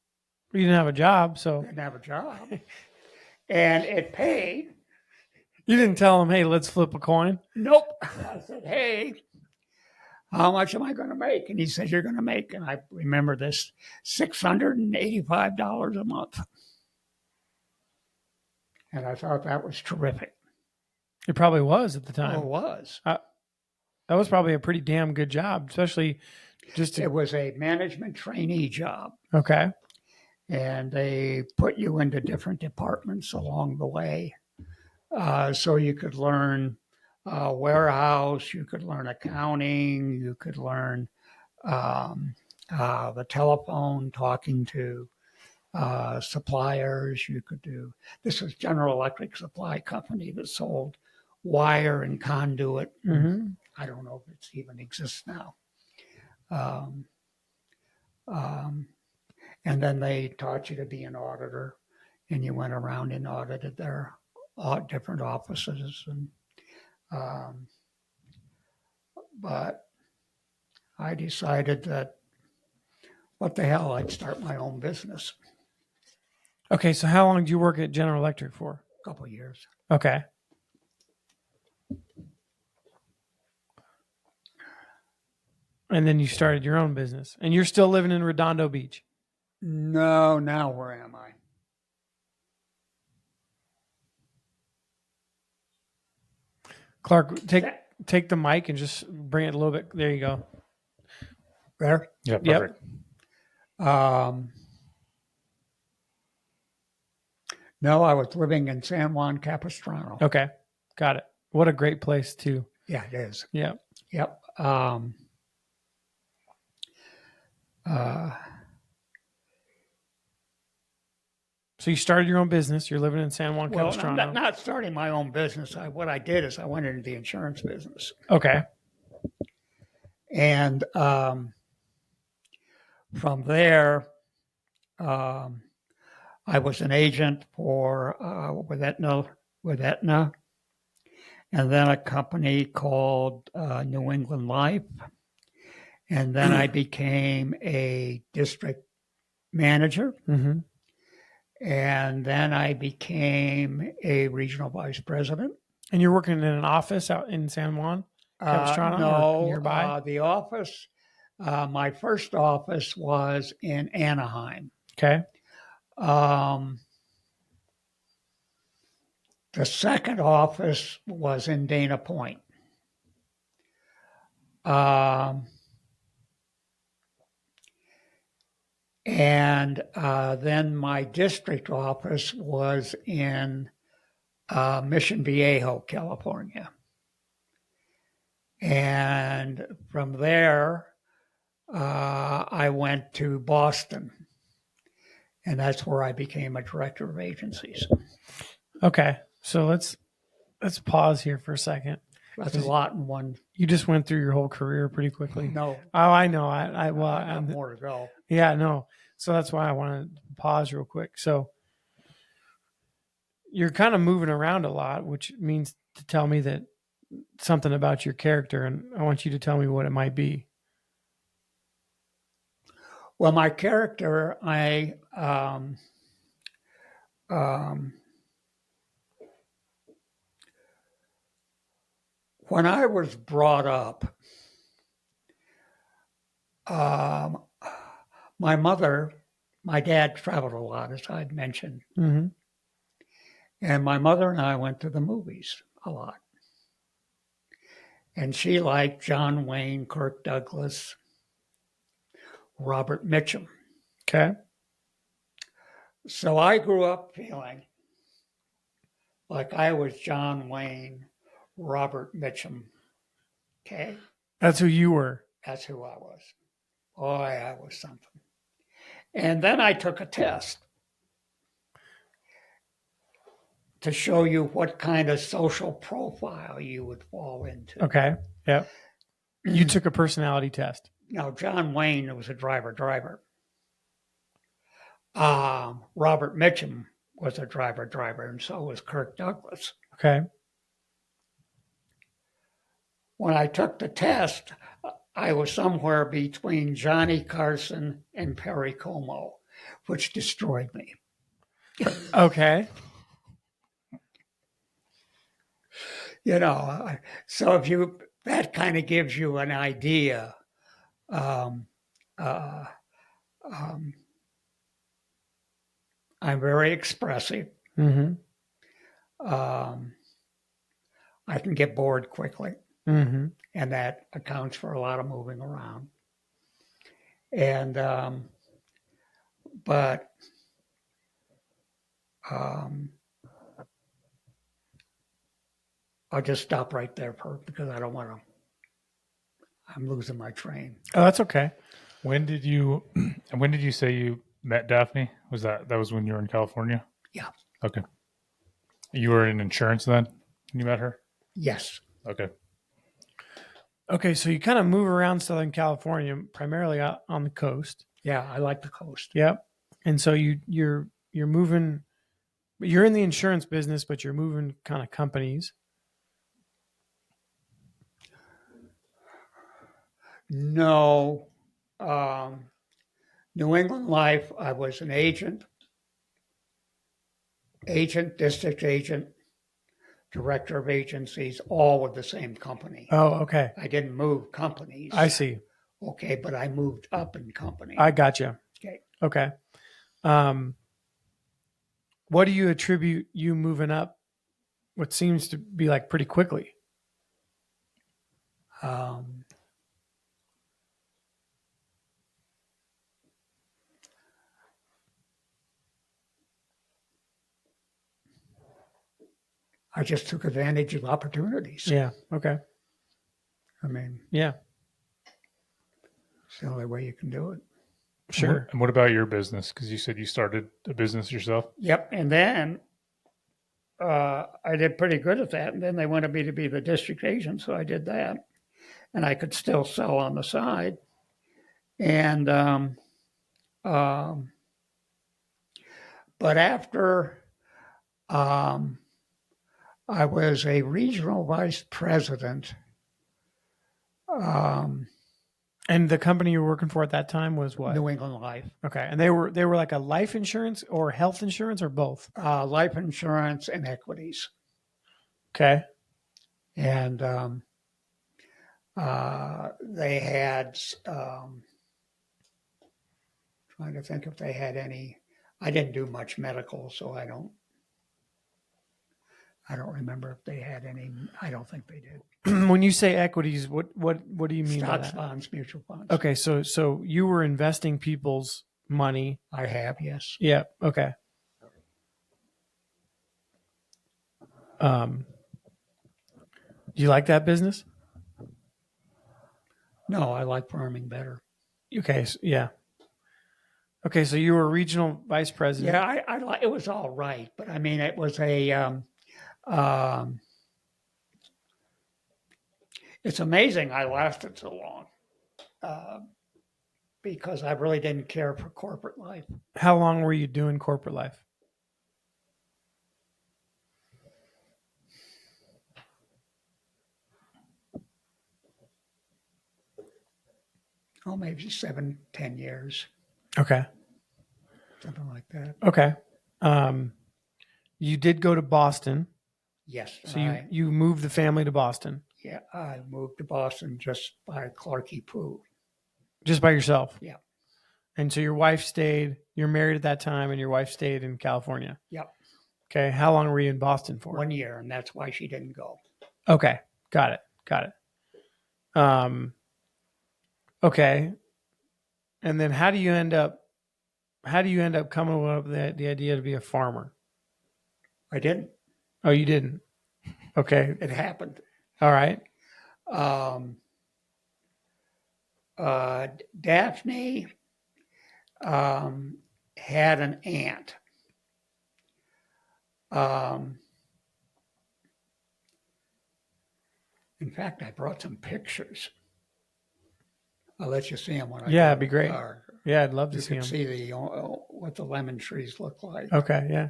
You didn't have a job, so I didn't have a job. And it paid. you didn't tell him, hey, let's flip a coin. Nope. I said, hey, how much am I going to make? And he said, you're going to make, and I remember this, $685 a month. And I thought that was terrific. It probably was at the Oh, time. it was. That was probably a pretty damn good job, especially just to. It was a management trainee job. Okay. And they put you into different departments along the way so you could learn warehouse. You could learn accounting. You could learn the telephone, talking to suppliers. You could do, this was General Electric Supply Company that sold wire and conduit. Mm-hmm. I don't know if it even exists now. Um, and then they taught you to be an auditor, and you went around and audited their different offices. And but I decided that what the hell, I'd start my own business. Okay, so how long did you work at General Electric for? A couple of years. Okay. And then you started your own business, and you're still living in Redondo Beach. No, now where am I? Clark, take the mic and just bring it a little bit. There you go. There? Yeah, perfect. No, I was living in San Juan Capistrano. Okay, got it. What a great place too. Yeah, it is. Yeah. Yep. So you started your own business. You're living in San Juan Well, Capistrano. not starting my own business. What I did is I went into the insurance business. Okay. And from there, I was an agent for with Aetna, and then a company called New England Life, and then I became a district manager, Mm-hmm. and then I became a regional vice president. And you're working in an office out in San Juan Capistrano or nearby? The office, my first office was in Anaheim. Okay. The second office was in Dana Point. And then my district office was in Mission Viejo, California. And from there, I went to Boston. And that's where I became a director of agencies. Okay. So let's pause here for a second. That's a lot in one. You just went through your whole career pretty quickly. No. Oh, I know. I have more to go. Yeah, no. So that's why I want to pause real quick. So you're kind of moving around a lot, which means to tell me that something about your character, and I want you to tell me what it might be. Well, my character, when I was brought up, my dad traveled a lot, as I'd mentioned. Mm-hmm. And my mother and I went to the movies a lot. And she liked John Wayne, Kirk Douglas, Robert Mitchum. Okay. So I grew up feeling like I was John Wayne, Robert Mitchum. Okay? That's who you were. That's who I was. Boy, I was something. And then I took a test to show you what kind of social profile you would fall into. Okay. Yep. You took a personality test. Now, John Wayne was a driver. Robert Mitchum was a driver, and so was Kirk Douglas. Okay. When I took the test, I was somewhere between Johnny Carson and Perry Como, which destroyed me. Okay. So that kind of gives you an idea. I'm very expressive. Mm-hmm. I can get bored quickly. Mm-hmm. And that accounts for a lot of moving around. And, I'll just stop right there because I don't want to. I'm losing my train. Oh, that's okay. When did you say you met Daphne? That was when you were in California? Yeah. Okay. You were in insurance then when you met her? Yes. Okay. Okay, so you kind of move around Southern California, primarily out on the coast. Yeah, I like the coast. Yep. And so you're moving. You're in the insurance business, but you're moving kind of companies. No. New England Life, I was an agent, district agent, director of agencies, all with the same company. Oh, okay. I didn't move companies. I see. Okay, but I moved up in company. I got you. Okay. Okay. What do you attribute you moving up? What seems to be like pretty quickly? I just took advantage of opportunities. Yeah. Okay. I mean, Yeah. it's the only way you can do it. Sure. And what about your business? Because you said you started a business yourself. Yep. And then I did pretty good at that. And then they wanted me to be the district agent, so I did that. And I could still sell on the side. And but after I was a regional vice president. And the company you were working for at that time was what? New England Life. Okay. And they were like a life insurance or health insurance or both? Life insurance and equities. Okay. And they had, trying to think if they had any, I didn't do much medical, so I don't remember if they had any. I don't think they did. When you say equities, what do you mean by Stocks, that? bonds, mutual funds. Okay, so you were investing people's money. I have, yes. Yeah. Okay. Do you like that business? No, I like farming better. Okay. Yeah. Okay, so you were regional vice president. Yeah, I like. It was all right, but I mean, it was a. It's amazing I lasted so long, because I really didn't care for corporate life. How long were you doing corporate life? Oh, maybe 7, 10 years, Okay. something like that. Okay. You did go to Boston. Yes. So you moved the family to Boston. Yeah, I moved to Boston just by Clarky Poo. Just by yourself? Yeah. And so your wife stayed, you're married at that time, and your wife stayed in California? Yep. Okay. How long were you in Boston for? 1 year, and that's why she didn't go. Okay. Got it. Okay. And then how do you end up coming up with the idea to be a farmer? I didn't. Oh, you didn't? Okay. It happened. All right. Daphne had an aunt. In fact, I brought some pictures. I'll let you see them when I Yeah, go it'd be to the great. car. Yeah, I'd love to You see can them. see what the lemon trees look like. Okay, yeah.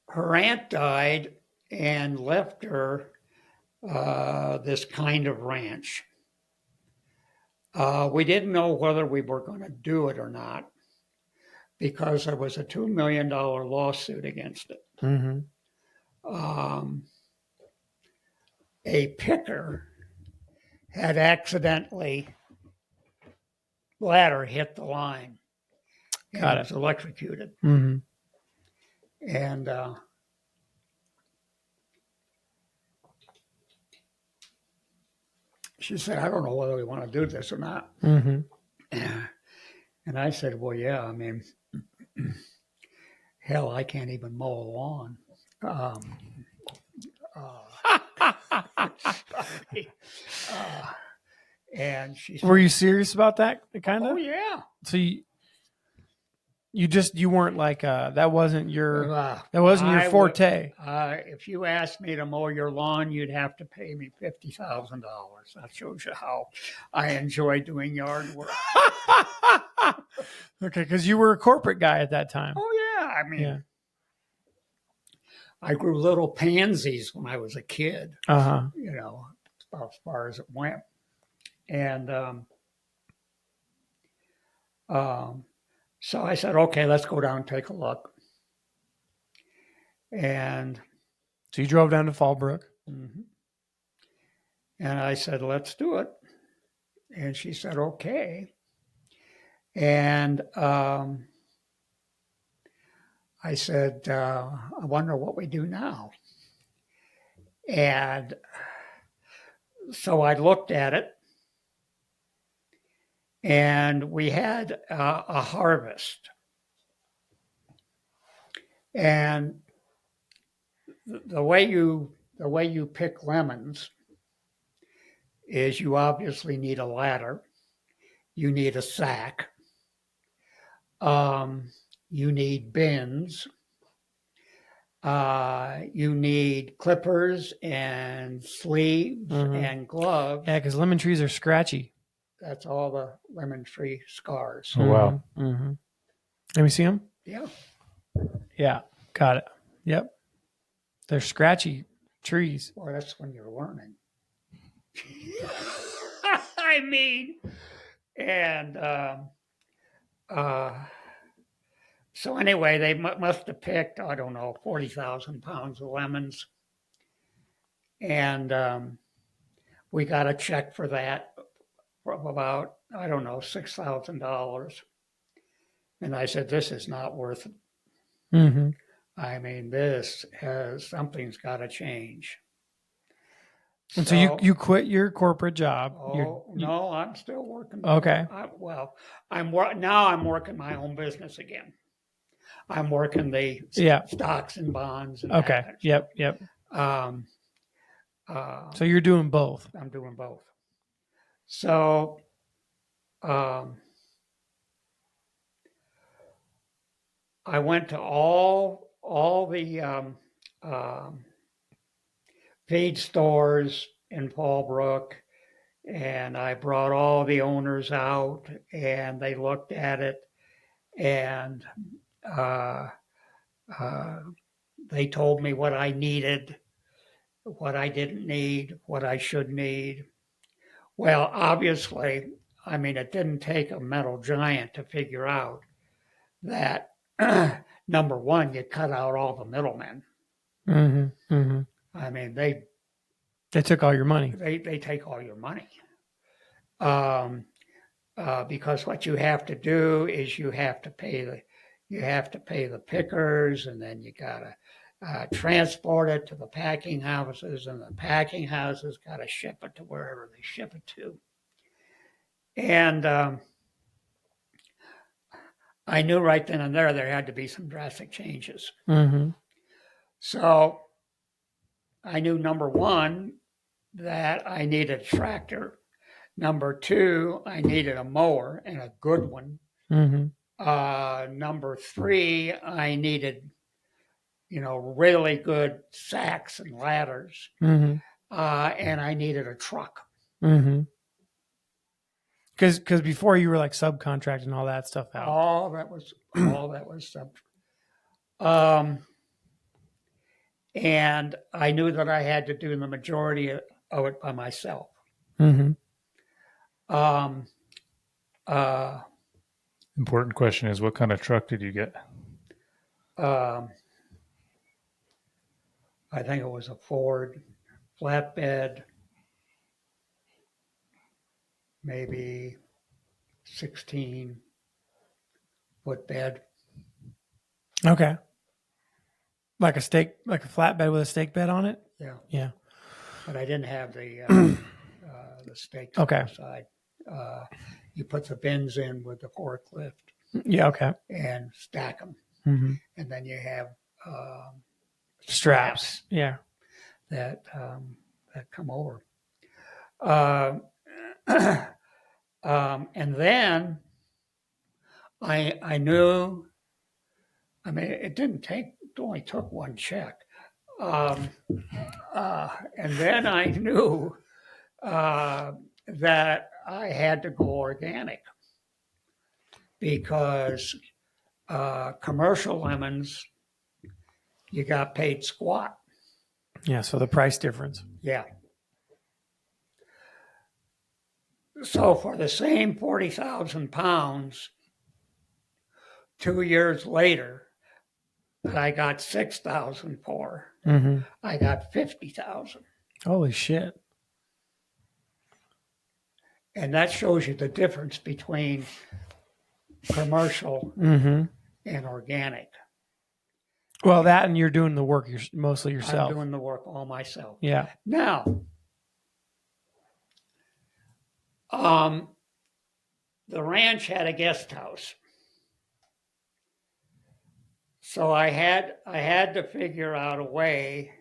Her aunt died and left her this kind of ranch. We didn't know whether we were going to do it or not because there was a $2 million lawsuit against it. Mm-hmm. A picker had accidentally ladder hit the line and Got it. was electrocuted. Mm-hmm. And she said, I don't know whether we want to do this or not. Mm-hmm. And I said, well, yeah, I mean, hell, I can't even mow a lawn. Sorry. And she said, Were you serious about that? Kind of. "Oh yeah." So you weren't like that wasn't your I would- forte. if you asked me to mow your lawn, you'd have to pay me $50,000. That shows you how I enjoy doing yard work. Okay, because you were a corporate guy at that time. Oh yeah, I mean, Yeah. I grew little pansies when I was a kid. Uh-huh. About as far as it went, and so I said, "Okay, let's go down and take a look." And So you drove down to Fallbrook. and I said, "Let's do it." And she said, "Okay." And I said, "I wonder what we do now." And so I looked at it, and we had a harvest. And the way you pick lemons is you obviously need a ladder, you need a sack, you need bins, you need clippers and sleeves and gloves. Yeah, because lemon trees are scratchy. That's all the lemon tree scars. Oh, wow. Mm-hmm. Let me see them. Yeah. Yeah, got it. Yep, they're scratchy trees. Well, that's when you're learning. I mean, and so anyway, they must have picked, I don't know, 40,000 pounds of lemons. And we got a check for that from about, I don't know, $6,000. And I said, this is not worth it. Mm-hmm. I mean, something's got to change. And so you quit your corporate job. No, I'm still working. Okay. I'm working my own business again. I'm working the stocks and bonds. And okay. Yep. So you're doing both. I'm doing both. So, I went to all the feed stores in Fallbrook, and I brought all the owners out, and they looked at it, and they told me what I needed, what I didn't need, what I should need. Well, obviously, I mean, it didn't take a mental giant to figure out that number one, you cut out all the middlemen. Mm-hmm. Mm-hmm. I mean, they took all your money. They take all your money. Because what you have to do is you have to pay the pickers, and then you gotta transport it to the packing houses, and the packing houses gotta ship it to wherever they ship it to. And I knew right then and there had to be some drastic changes. Mm-hmm. So I knew, number one, that I needed a tractor. Number two, I needed a mower, and a good one. Mm-hmm. Number three, I needed, really good sacks and ladders. Mm-hmm. And I needed a truck. Mm-hmm. Because before you were like subcontracting all that stuff out. All that was sub. And I knew that I had to do the majority of it by myself. Mm-hmm. Important question is, what kind of truck did you get? I think it was a Ford flatbed, maybe 16-foot bed. Okay. Like a flatbed with a stake bed on it? Yeah. Yeah. But I didn't have the stakes Okay. on the side. You put the bins in with the forklift. Yeah. Okay. and stack them. Mm-hmm. And then you have Straps. Yeah. that come over. Uh, and then I knew. I mean, it only took one check. And then I knew that I had to go organic because commercial lemons, you got paid squat. Yeah. So the price difference. Yeah. So for the same 40,000 pounds, 2 years later, that I got 6,000 for, Mm-hmm. I got 50,000. Holy shit. And that shows you the difference between commercial Mm-hmm. and organic. Well, that and you're doing the work mostly yourself. I'm doing the work all myself. Yeah. Now, the ranch had a guest house. So I had to figure out a way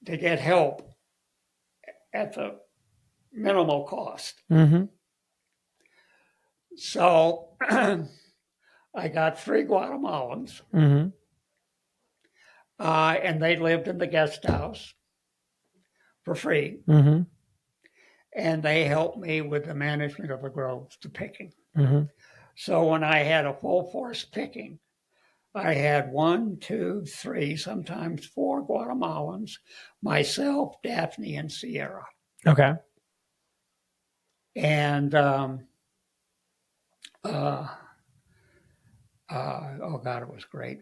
to get help at the minimal cost. Mm-hmm. So I got 3 Guatemalans, Mm-hmm. and they lived in the guest house for free. Mm-hmm. And they helped me with the management of the groves, the picking. Mm-hmm. So when I had a full force picking, I had 1, 2, 3, sometimes 4 Guatemalans, myself, Daphne, and Sierra. Okay. And oh God, it was great.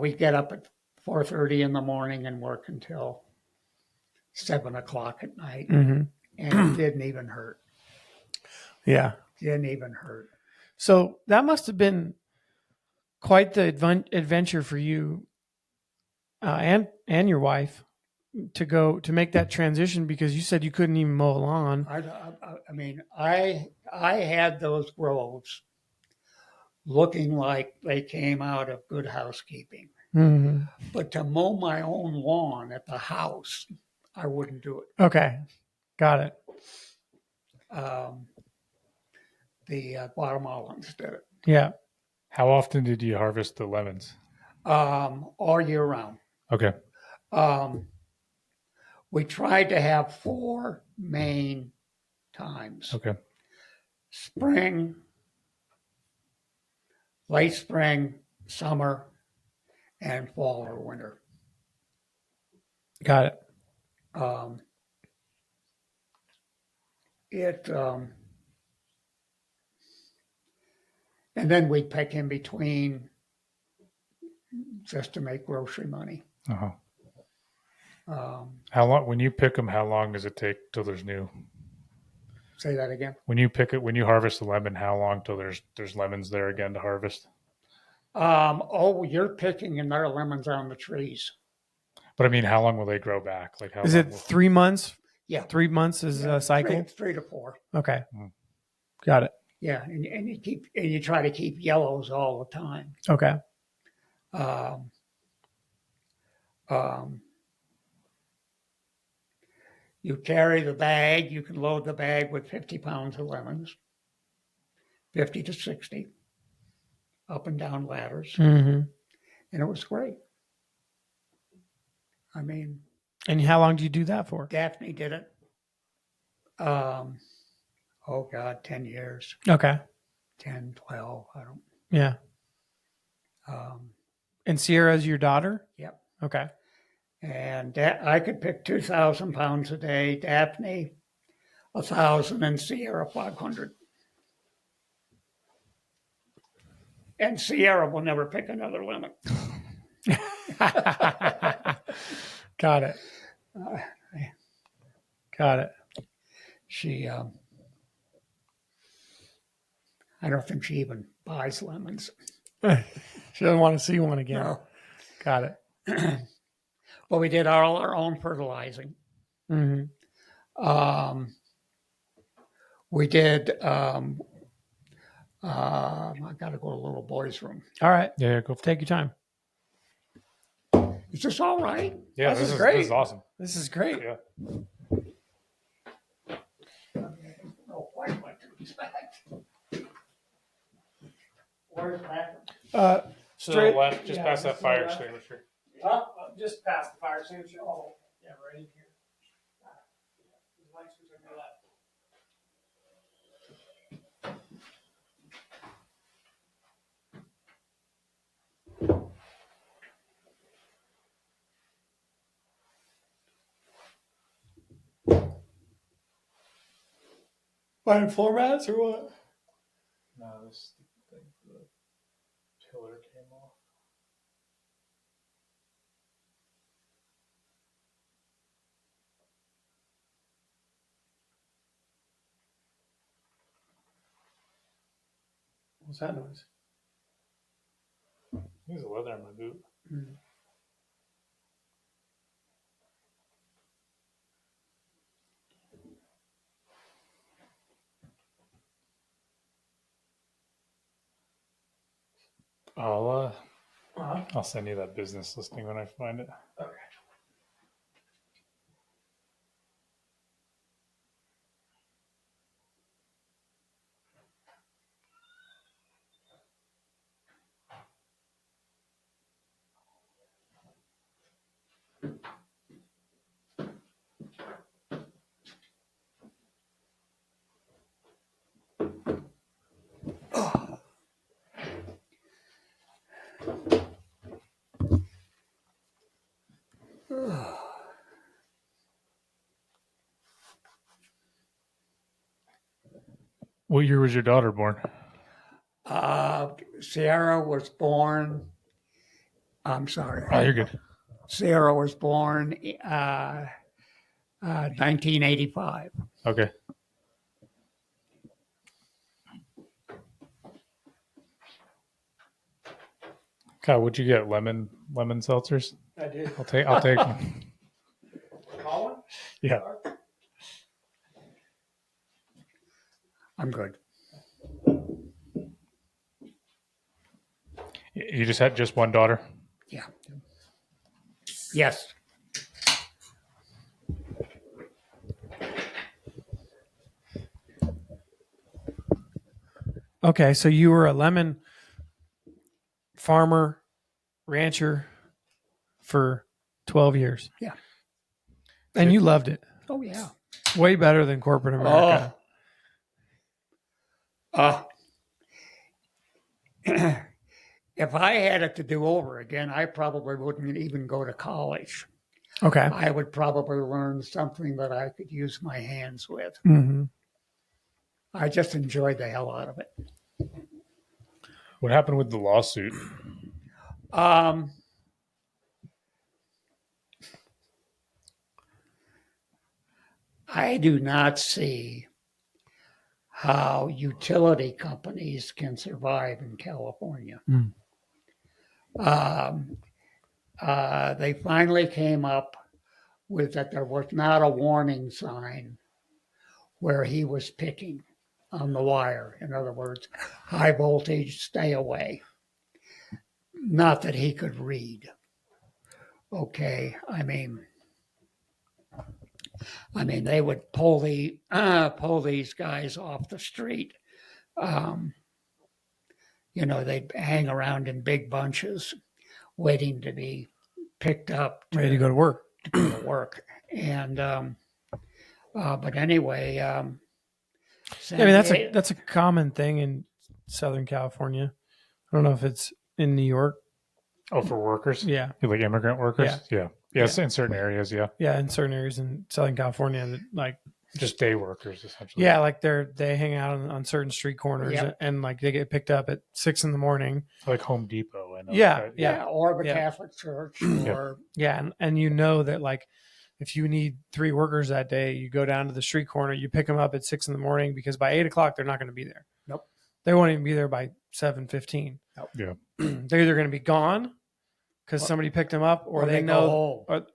We'd get up at 4:30 in the morning and work until 7 o'clock at night, Mm-hmm. and it didn't even hurt. Yeah. Didn't even hurt. So that must have been quite the adventure for you and your wife to make that transition, because you said you couldn't even mow a lawn. I mean, I had those groves looking like they came out of Good Housekeeping. Mm-hmm. But to mow my own lawn at the house, I wouldn't do it. Okay. Got it. The Guatemalans did it Yeah. How often did you harvest the lemons? all year round. Okay. We tried to have 4 main times: Okay. spring, late spring, summer, and fall or winter. Got it. And then we'd pick in between just to make grocery money. Uh-huh. How long, when you pick them, how long does it take till there's new? Say that again. When you harvest the lemon, how long till there's lemons there again to harvest? You're picking and there are lemons on the trees. But I mean, how long will they grow back? Like, how Is long it 3 months? Yeah. 3 months is a cycle? 3 to 4. Okay. Got it. Yeah, and you try to keep yellows all the time. Okay. You carry the bag. You can load the bag with 50 pounds of lemons, 50 to 60, up and down ladders, Mm-hmm. and it was great. I mean, And how long do you do that for? Daphne did it. 10 years, Okay. 10, 12, I don't. Yeah. And Sierra's your daughter? Yep. Okay. And I could pick 2,000 pounds a day, Daphne 1,000, and Sierra 500. And Sierra will never pick another lemon. Got it. Got it. She, I don't think she even buys lemons. She doesn't want to see one again. No. Got it. But we did all our own fertilizing. Mm-hmm. We did. I got to go to little boy's room. All right. Yeah, go. Take your time. Is this all right? Yeah, This is great. This is awesome. This is great. Yeah. No, quite what to expect. Where's that? So Straight- left, just yeah, past that just fire left. extinguisher. Just past the fire extinguisher. Oh, yeah, right in here. The lights was on your left. Buying floor mats or what? No, this thing for the pillar came off. What's that noise? There's a leather in my boot. I'll send you that business listing when I find it. Okay. What year was your daughter born? Sierra was born. I'm sorry. Oh, you're good. Sierra was born 1985. Okay. Kyle, what'd you get? Lemon seltzers? I did. I'll take one. Call one? Yeah. I'm good. You just had just one daughter? Yeah. Yes. Okay, so you were a lemon farmer, rancher for 12 years. Yeah. And you loved it. Oh, yeah. Way better than corporate America. If I had it to do over again, I probably wouldn't even go to college. Okay. I would probably learn something that I could use my hands with. Mm-hmm. I just enjoyed the hell out of it. What happened with the lawsuit? I do not see how utility companies can survive in California. They finally came up with that there was not a warning sign where he was picking on the wire. In other words, high voltage, stay away. Not that he could read. Okay, I mean, they would pull these guys off the street. They'd hang around in big bunches, waiting to be picked up, Ready to go to work. And but anyway, I mean, that's a common thing in Southern California. I don't know if it's in New York. Oh, for workers? Yeah. Like immigrant workers? Yeah. Yes, in certain areas, yeah. Yeah, in certain areas in Southern California, that, like just day workers, essentially. Yeah, like they hang out on certain street corners, and like they get picked up at 6 a.m. Like Home Depot. I know. Yeah, or the Catholic Church, or and you know that like if you need 3 workers that day, you go down to the street corner, you pick them up at 6 a.m. because by 8 o'clock they're not going to be there. Nope, they won't even be there by 7:15. Nope. Yeah, they're either going to be gone because somebody picked them up, or they know, or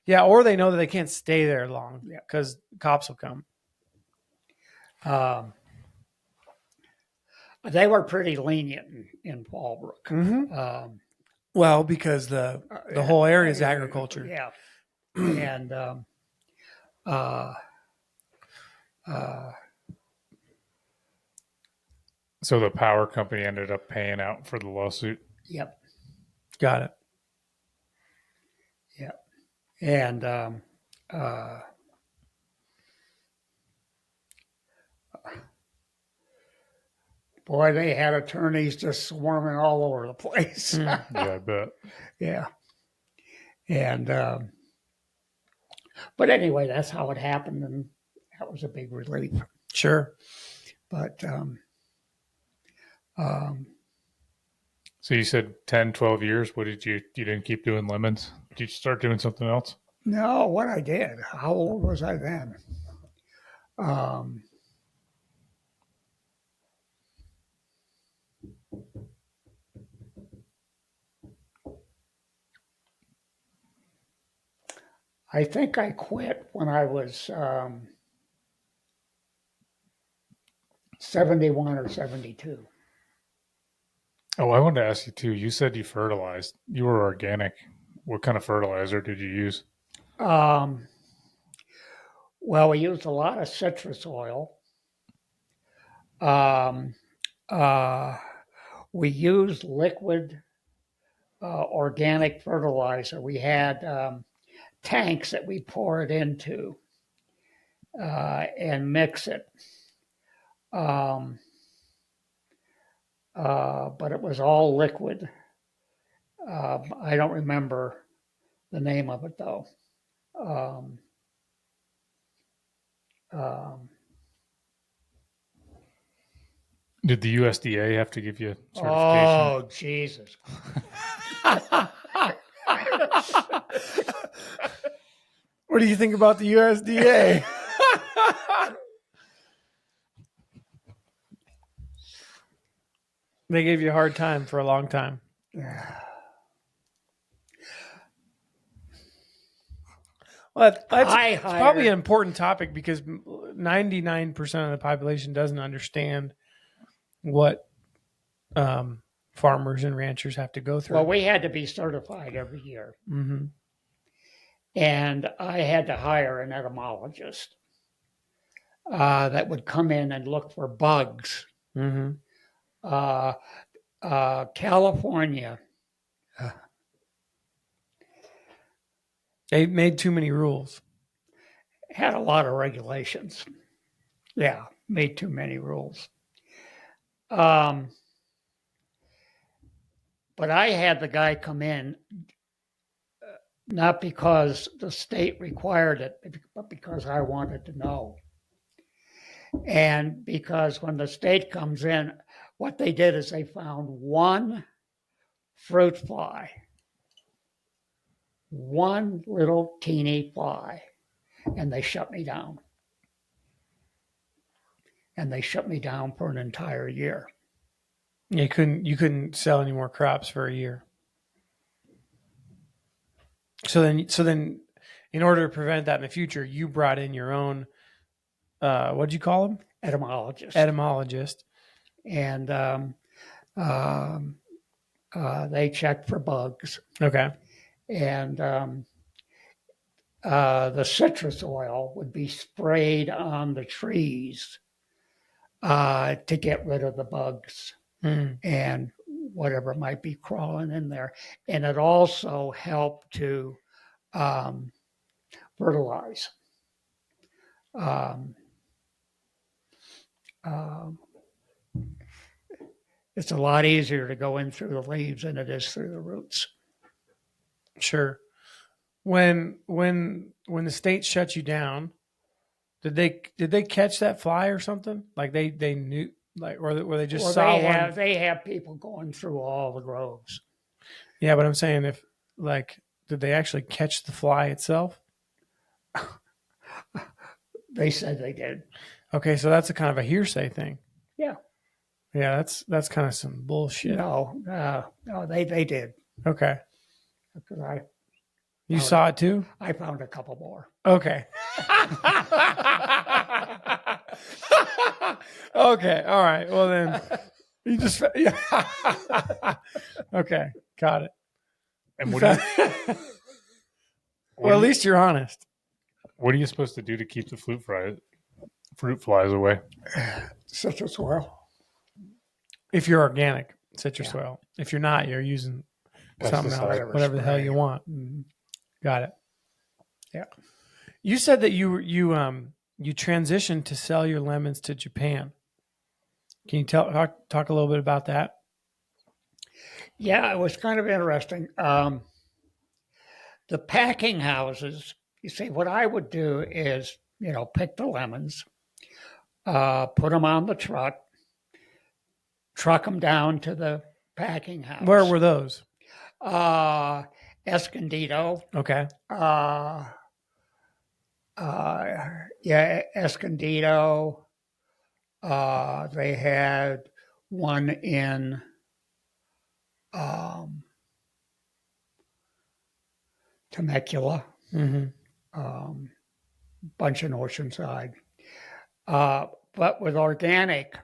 or they know that they can't stay there long because cops will come. Um, they were pretty lenient in Fallbrook. Mm-hmm. Well, because the whole area is agriculture. Yeah, and So the power company ended up paying out for the lawsuit. yep, Got it. yep, and boy, they had attorneys just swarming all over the place. Yeah, I bet. Yeah, and but anyway, that's how it happened, and that was a big relief. Sure. But So you said 10, 12 years. What did you didn't keep doing lemons? Did you start doing something else? no, what I did, how old was I then? I think I quit when I was 71 or 72. Oh, I wanted to ask you too. You said you fertilized. You were organic. What kind of fertilizer did you use? Well, we used a lot of citrus oil. We used liquid organic fertilizer. We had tanks that we pour it into and mix it. But it was all liquid. I don't remember the name of it though. Did the USDA have to give you certification? Oh, Jesus. What do you think about the USDA? They gave you a hard time for a long time. Well, it's probably an important topic because 99% of the population doesn't understand what farmers and ranchers have to go through. Well, we had to be certified every year. Mm-hmm. And I had to hire an entomologist that would come in and look for bugs. Mm-hmm. California. They made too many rules. Had a lot of regulations. Yeah, made too many rules. But I had the guy come in not because the state required it, but because I wanted to know. And because when the state comes in, what they did is they found one fruit fly, one little teeny fly, and they shut me down. And they shut me down for an entire year. You couldn't sell any more crops for a year. So then, in order to prevent that in the future, you brought in your own. What'd you call him? Etymologist. And they checked for bugs. Okay. And the citrus oil would be sprayed on the trees to get rid of the bugs and whatever might be crawling in there. And it also helped to fertilize. It's a lot easier to go in through the leaves than it is through the roots. Sure. When the state shut you down, did they catch that fly or something? Like they knew, like, or they just saw one? They have people going through all the groves. Yeah, but I'm saying did they actually catch the fly itself? They said they did. Okay, so that's a kind of a hearsay thing. Yeah. Yeah, that's kind of some bullshit. No, they did. Okay. Because You saw it too? I found a couple more. Okay. Okay. All right. Well, then you just, yeah. Okay. Got it. And what do you, Well, at least you're honest. what are you supposed to do to keep the fruit flies away? Citrus oil. If you're organic, citrus oil. If you're not, you're using something else, Pesticide. whatever the hell you want. Mm-hmm. Got it. Yeah. You said that you transitioned to sell your lemons to Japan. Can you talk a little bit about that? Yeah, it was kind of interesting. The packing houses, you see, what I would do is, pick the lemons, put them on the truck them down to the packing house. Where were those? Escondido. Okay. Escondido. They had one in Temecula, bunch in Oceanside. But with organic,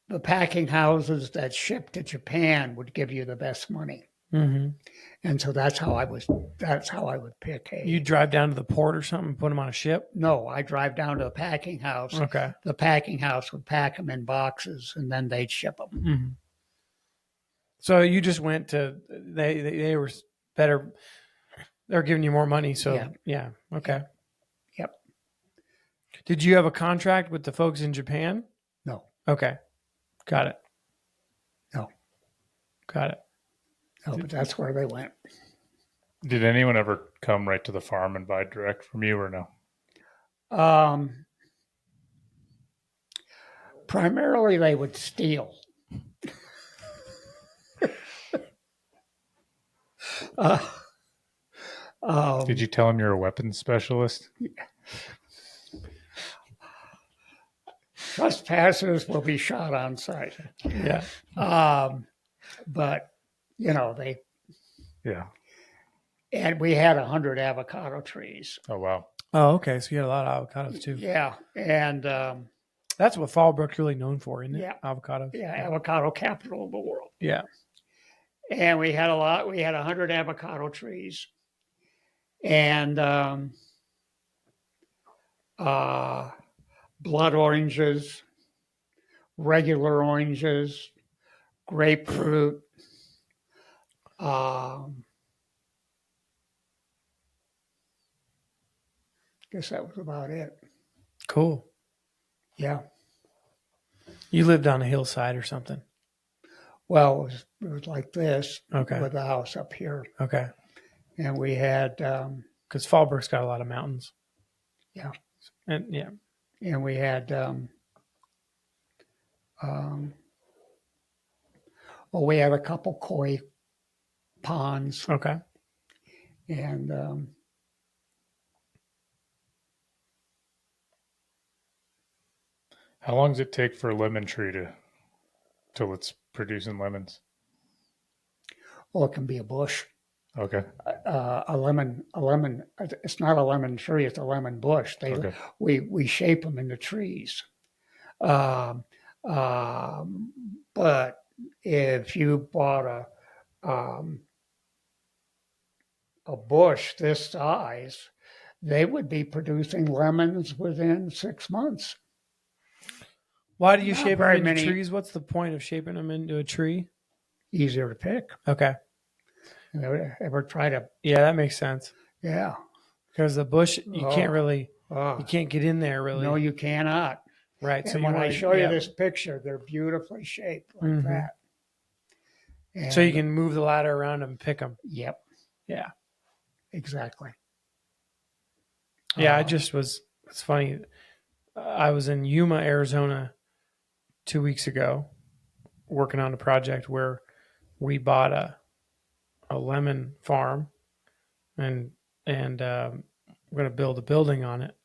the packing houses that ship to Japan would give you the best money. Mm-hmm. And so that's how I would pick. You drive down to the port or something and put them on a ship? No, I drive down to the packing house. Okay. The packing house would pack them in boxes and then they'd ship them. Mm-hmm. So you just went to, they were better. They're giving you more money. So yeah. Okay. Yep. Did you have a contract with the folks in Japan? No. Okay. Got it. No. Got it. No, but that's where they went. Did anyone ever come right to the farm and buy direct from you or no? Primarily they would steal. Did you tell them you're a weapons specialist? Trespassers will be shot on sight. Yeah. But, they... Yeah. And we had 100 avocado trees. Oh, wow. Oh, okay. So you had a lot of avocados too. Yeah. And... that's what Fallbrook's really known for, isn't it? Yeah. Avocados. Yeah, avocado capital of the world. Yeah. And we had 100 avocado trees. And blood oranges, regular oranges, grapefruit. Guess that was about it. Cool. Yeah. You lived on a hillside or something? Well, it was like this. Okay. With the house up here. Okay. And we had... because Fallbrook's got a lot of mountains. Yeah. And yeah. And we had... we had a couple koi ponds. Okay. And... How long does it take for a lemon tree till it's producing lemons? well, it can be a bush. Okay. A lemon. It's not a lemon tree; it's a lemon bush. Okay. We shape them into trees. But if you bought a bush this size, they would be producing lemons within 6 months. Why do you Not shape them very into many. trees? What's the point of shaping them into a tree? Easier to pick. Okay. Ever try to? Yeah, that makes sense. Yeah. Because the bush, you can't really, Oh, you can't get in there really. no, you cannot. Right. And So when you I wanna- show you yeah. this picture, they're beautifully shaped like Mhm. that. And, So you can move the ladder around them and pick them. Yep, Yeah. exactly. Yeah. Uh, It's funny. I was in Yuma, Arizona 2 weeks ago working on a project where we bought a lemon farm and we're going to build a building on it.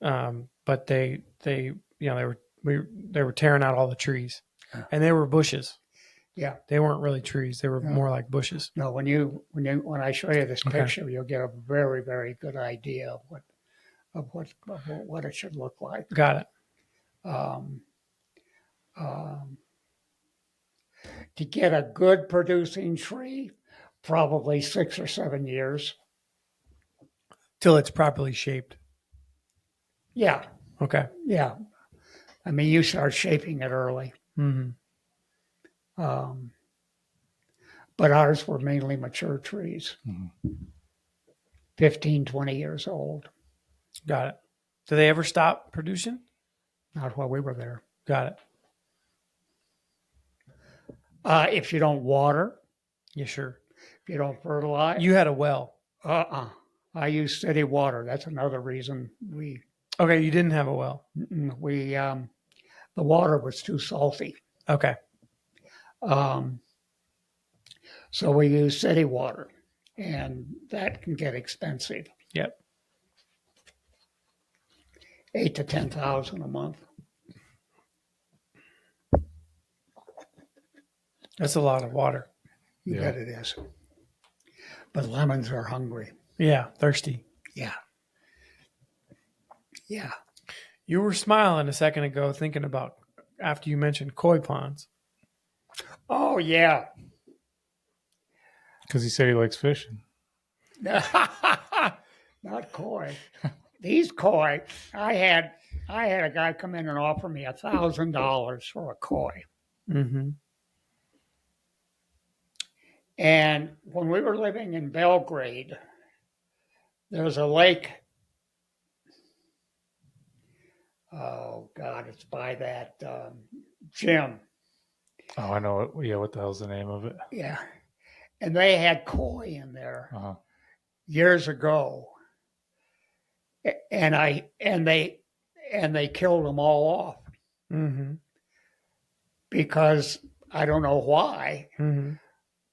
But they were tearing out all the trees and they were bushes. Yeah. They weren't really trees. They were No. more like bushes. No, when I show you this Okay. picture, you'll get a very, very good idea of what it should look like. Got it. Um, um, to get a good producing tree, probably 6 or 7 years. Till it's properly shaped. Yeah, Okay. yeah. I mean, you start shaping it early. Mm-hmm. But ours were mainly mature trees, 15, 20 years old. Got it. Do they ever stop producing? Not while we were there. Got it. If you don't water, Yeah, sure. if you don't fertilize, You had a well. I use city water. That's another reason Okay, you didn't have a well. the water was too salty. Okay. So we use city water, and that can get expensive. Yep. 8 to 10,000 a month. That's a lot of water. You bet it is. But lemons are hungry. Yeah, thirsty. Yeah. Yeah. You were smiling a second ago thinking about after you mentioned koi ponds. Oh yeah. Because he said he likes fishing. Not koi. These koi. I had a guy come in and offer me $1,000 for a koi. Mm-hmm. And when we were living in Belgrade, there was a lake. Oh God, it's by that gym. Oh, I know it. Yeah, what the hell's the name of it? Yeah, and they had koi in there Uh-huh. years ago, and they killed them all off Mm-hmm. because I don't know why, Mm-hmm.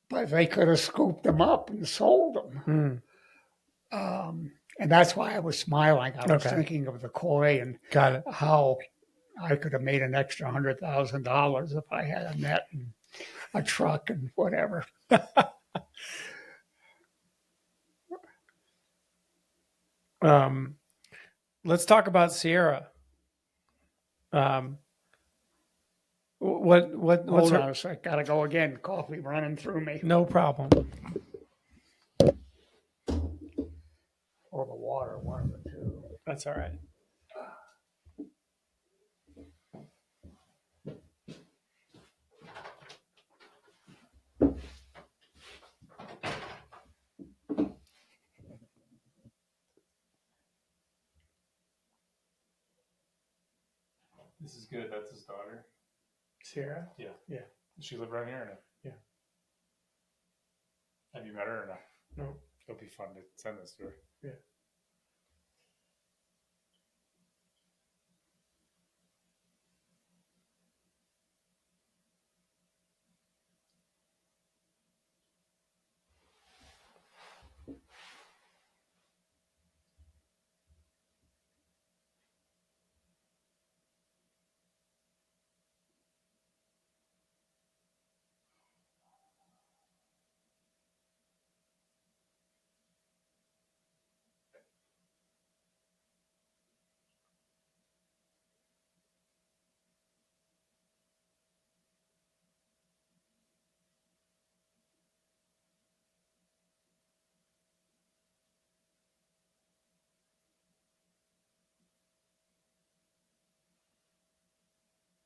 but they could have scooped them up and sold them. Mm. And that's why I was smiling. I was Okay. thinking of the koi and Got it. how I could have made an extra $100,000 if I had a net and a truck and whatever. Let's talk about Sierra. What's Hold her? on a sec. Gotta go again. Coffee running through me. No problem. Or the water, one of the two. That's all right. This is good. That's his daughter. Sierra? Yeah. Yeah. Does she live around here or no? Yeah. Have you met her or no? No. It'll be fun to send this to her. Yeah.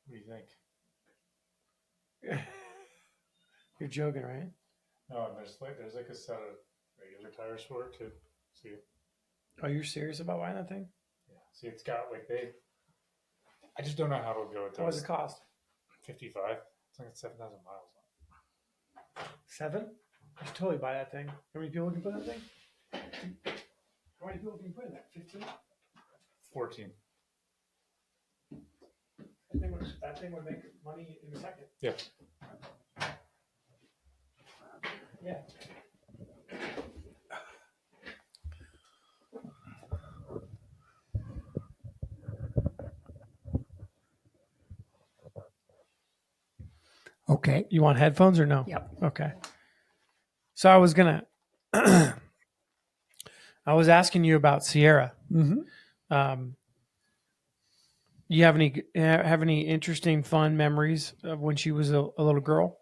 What do you think? You're joking, right? No, and there's like a set of regular tires for it too. See? Oh, you're serious about buying that thing? Yeah. See, it's got like I just don't know how it'll go with What does those. it cost? 55. It's like 7,000 miles on. 7? I should totally buy that thing. How many people can put in that thing? How many people can you put in that? 15? 14. That thing would make money in a second. Yeah. Yeah. Okay. Okay. You want headphones or no? Yep. Okay. So I was gonna, I was asking you about Sierra. Mm-hmm. You have any interesting, fun memories of when she was a little girl?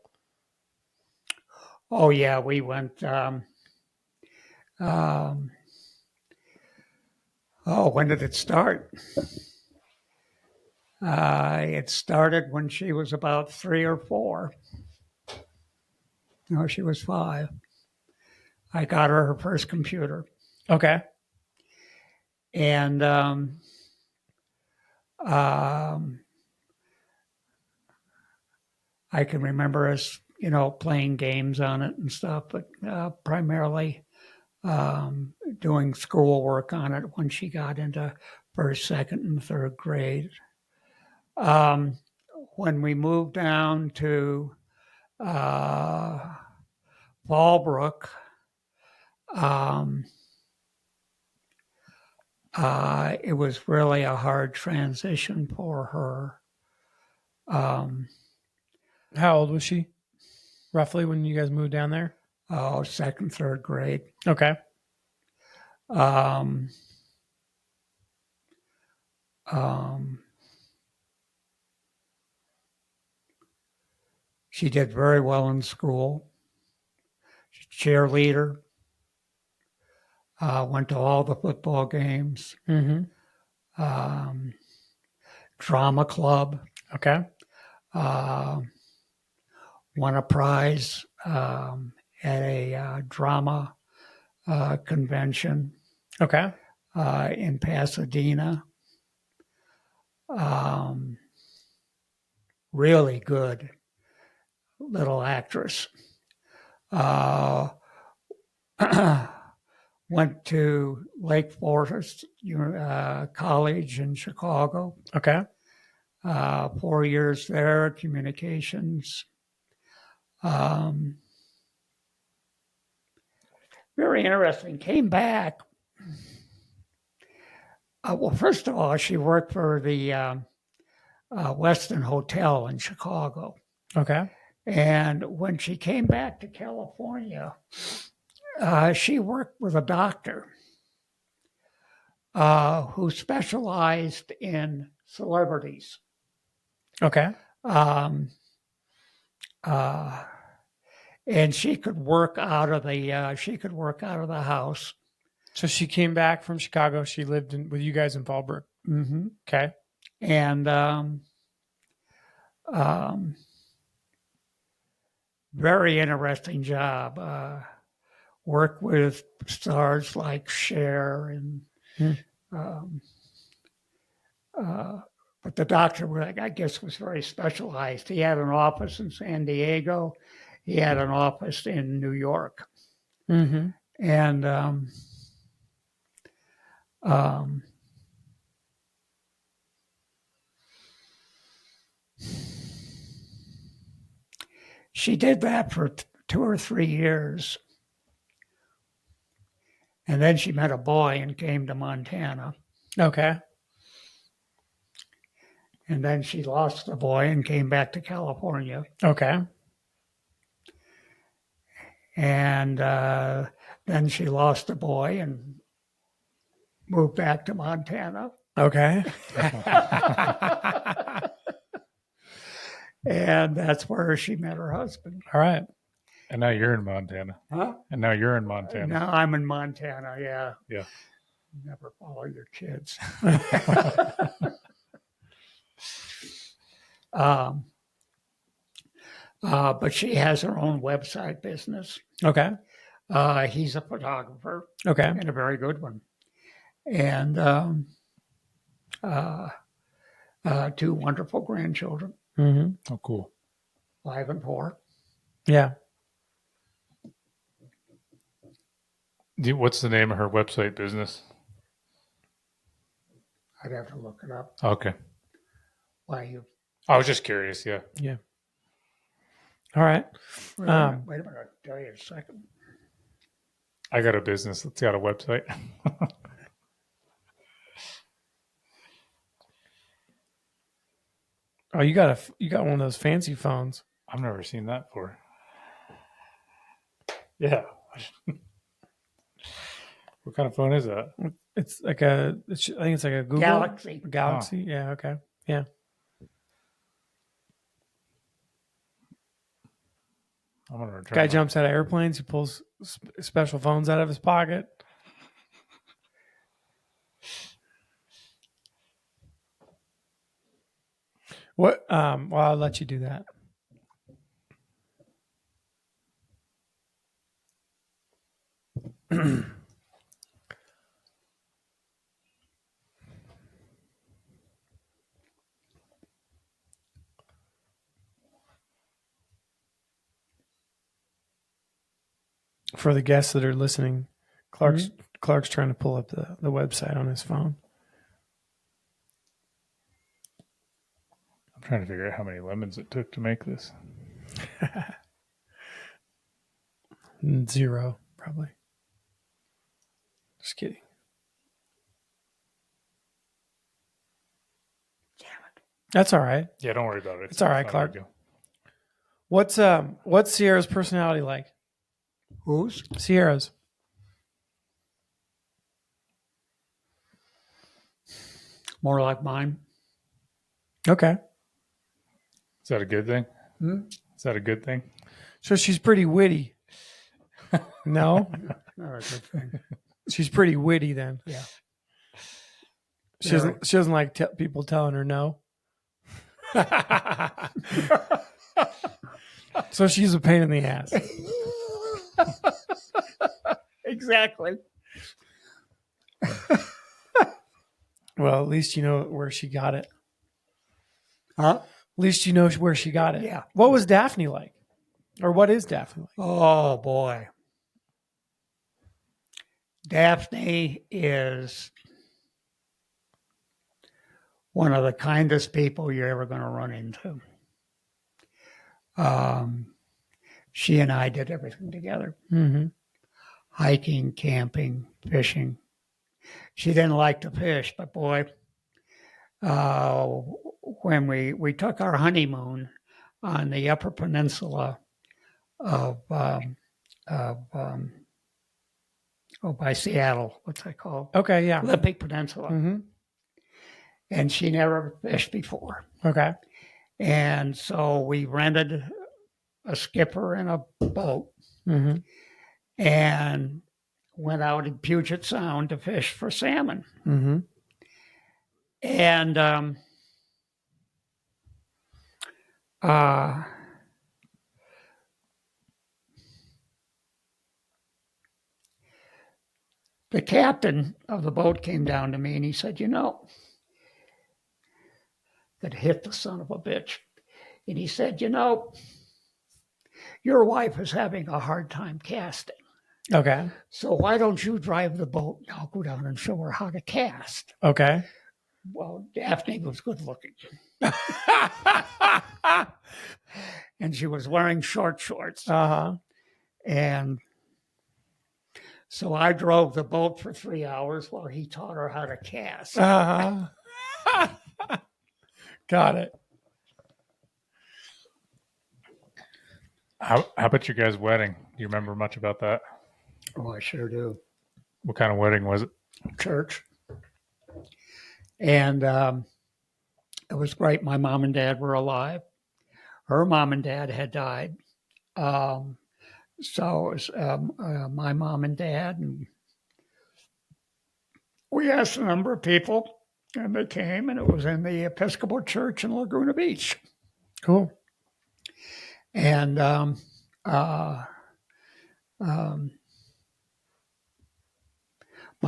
Oh yeah, we went. When did it start? It started when she was about 3 or 4. No, she was 5. I got her first computer, Okay. and um, I can remember us, playing games on it and stuff, but primarily doing schoolwork on it when she got into first, second, and third grade. When we moved down to Fallbrook, it was really a hard transition for her. How old was she, roughly, when you guys moved down there? Second, third grade. Okay. Um, um, she did very well in school. Cheerleader. Went to all the football games. Mm-hmm. Drama club. Okay. Won a prize at a drama convention Okay. in Pasadena. Really good little actress. Went to Lake Forest College in Chicago. Okay. 4 years there, communications. Very interesting. Came back. Well, first of all, she worked for the Westin Hotel in Chicago. Okay. And when she came back to California, she worked with a doctor who specialized in celebrities. Okay. And she could work out of the house. So she came back from Chicago. She lived with you guys in Fallbrook. Mm-hmm. Okay. And very interesting job. Work with stars like Cher and. But the doctor, I guess, was very specialized. He had an office in San Diego. He had an office in New York. Mm-hmm. And she did that for 2 or 3 years. And then she met a boy and came to Montana. Okay. And then she lost the boy and came back to California. Okay. And then she lost the boy and moved back to Montana. Okay. And that's where she met her husband. All right. And now you're in Montana. Huh? And now you're in Montana. Now I'm in Montana, yeah. Yeah. Never follow your kids. But she has her own website business. Okay. He's a photographer. Okay. And a very good one. And 2 wonderful grandchildren, Mm-hmm. Oh, cool. 5 and 4. Yeah. What's the name of her website business? I'd have to look it up. Okay. Why you? I was just curious. Yeah. Yeah. All right. Wait a minute. I'll tell you in a second. I got a business that's got a website. Oh, you got one of those fancy phones. I've never seen that before. Yeah. What kind of phone is that? It's like I think it's like a Google Galaxy. Galaxy. Yeah. Okay. Yeah. I'm gonna return. Guy jumps out of airplanes. He pulls special phones out of his pocket. What? Well, I'll let you do that. For the guests that are listening, Clark's trying to pull up the website on his phone. I'm trying to figure out how many lemons it took to make this. 0, probably. Just kidding. Damn it. That's all right. Yeah, don't worry about it. It's all right, not a Clark. big deal. What's Sierra's personality like? Whose? Sierra's. More like mine. Okay. Is that a good thing? Is that a good thing? So she's pretty witty. No? Not a good thing. She's pretty witty then. Yeah. She doesn't like people telling her no. So she's a pain in the ass. Exactly. Well, at least you know where she got it. Huh? At least you know where she got it. Yeah. What was Daphne like? Or what is Daphne like? Oh, boy. Daphne is one of the kindest people you're ever going to run into. She and I did everything together. Mm-hmm. Hiking, camping, fishing. She didn't like to fish, but boy, when we took our honeymoon on the Upper Peninsula of by Seattle, what's that called? Okay, yeah. Olympic Peninsula. Mm-hmm. And she never fished before. Okay. And so we rented a skipper and a boat Mm-hmm. and went out in Puget Sound to fish for salmon. Mm-hmm. And the captain of the boat came down to me and he said, that hit the son of a bitch. And he said, your wife is having a hard time casting. Okay. So why don't you drive the boat and I'll go down and show her how to cast? Okay. Well, Daphne was good looking. And she was wearing short shorts. Uh-huh. And so I drove the boat for 3 hours while he taught her how to cast. Uh-huh. Got it. How about your guys' wedding? Do you remember much about that? Oh, I sure do. What kind of wedding was it? Church. And it was great. My mom and dad were alive. Her mom and dad had died. So it was my mom and dad. And we asked a number of people, and they came, and it was in the Episcopal Church in Laguna Beach. Cool. And my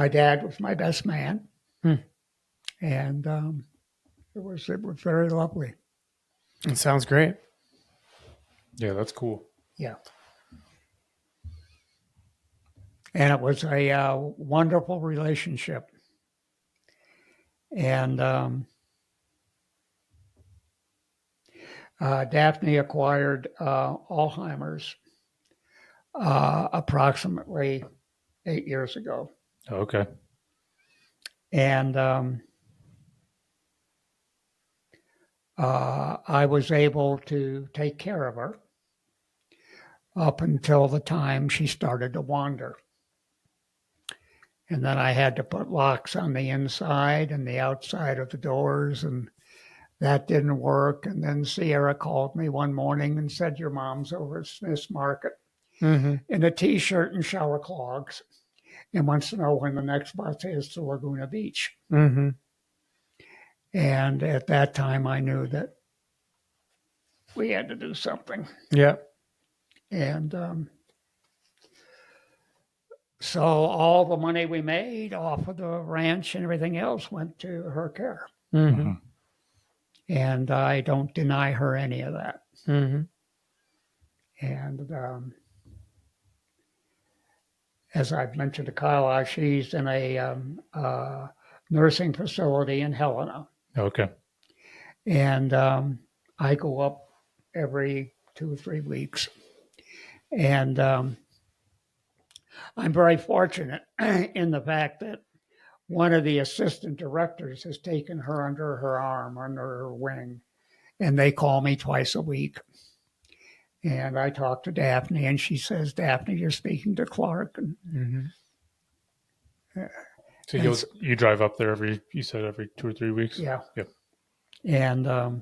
dad was my best man. And it was very lovely. It sounds great. Yeah, that's cool. Yeah. And it was a wonderful relationship. And Daphne acquired Alzheimer's approximately 8 years ago. Okay. And I was able to take care of her up until the time she started to wander. And then I had to put locks on the inside and the outside of the doors, and that didn't work. And then Sierra called me one morning and said, your mom's over at Smith's Market in a T-shirt and shower clogs and wants to know when the next bus is to Laguna Beach. And at that time, I knew that we had to do something. Yeah. And so all the money we made off of the ranch and everything else went to her care. And I don't deny her any of that. And as I've mentioned to Kyle, she's in a nursing facility in Helena. Okay. And I go up every 2 or 3 weeks. And I'm very fortunate in the fact that one of the assistant directors has taken her under her arm, under her wing, and they call me twice a week. And I talk to Daphne, and she says, Daphne, you're speaking to Clark. And, So you drive up there every 2 or 3 weeks? Yeah. Yep. And the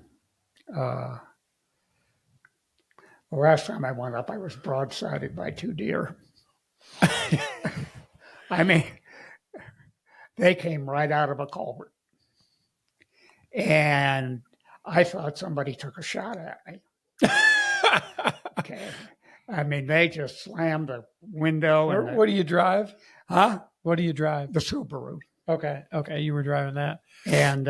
last time I went up, I was broadsided by 2 deer. I mean, they came right out of a culvert. And I thought somebody took a shot at me. Okay. I mean, they just slammed the window. What do you drive? Huh? What do you drive? The Subaru. Okay. You were driving that. And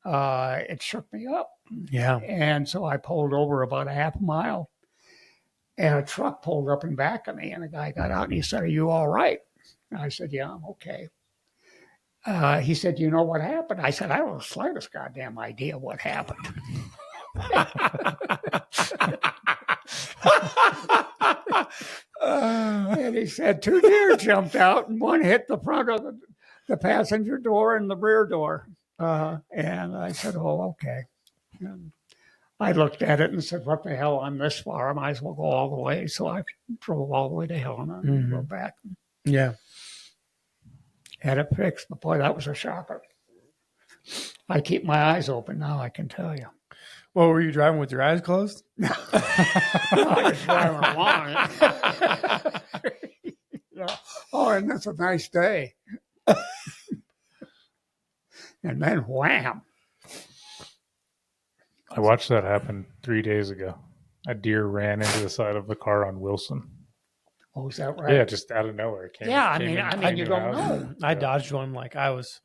it shook me up. Yeah. And so I pulled over about a half a mile. And a truck pulled up in back of me. And a guy got out and he said, are you all right? And I said, yeah, I'm okay. He said, you know what happened? I said, I don't have the slightest goddamn idea what happened. And he said, 2 deer jumped out and one hit the front of the passenger door and the rear door. And I said, oh, okay. And I looked at it and said, what the hell, I'm this far. I might as well go all the way. So I drove all the way to Helena and drove back. Yeah. Had it fixed. But boy, that was a shocker. I keep my eyes open now, I can tell you. Well, were you driving with your eyes closed? I was driving along. Oh, and that's a nice day. And then wham. I watched that happen 3 days ago. A deer ran into the side of the car on Wilson. Oh, is that right? Yeah, just out of nowhere. Came You don't know. I dodged one like I was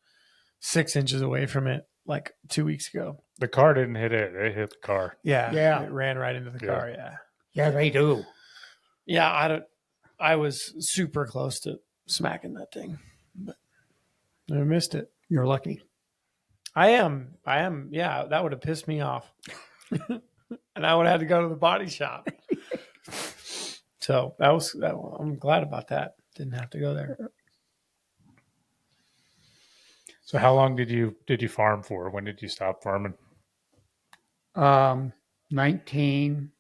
6 inches away from it like 2 weeks ago. The car didn't hit it. It hit the car. Yeah. It ran right into the car. Yeah. Yeah, they do. Yeah. I was super close to smacking that thing, but I missed it. You're lucky. I am. Yeah. That would have pissed me off. And I would have had to go to the body shop. So I'm glad about that. Didn't have to go there. So how long did you farm for? When did you stop farming? 19.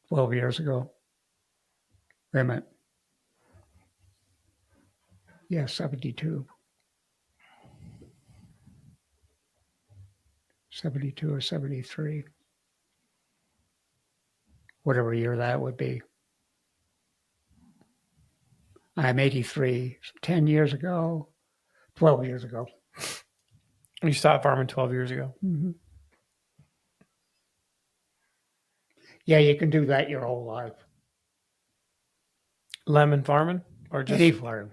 12 years ago. Wait a minute. Yeah, 72. 72 or 73. Whatever year that would be. I'm 83. 10 years ago. 12 years ago. You stopped farming 12 years ago. Mm-hmm. Yeah, you can do that your whole life. Lemon farming? Or just Any farm.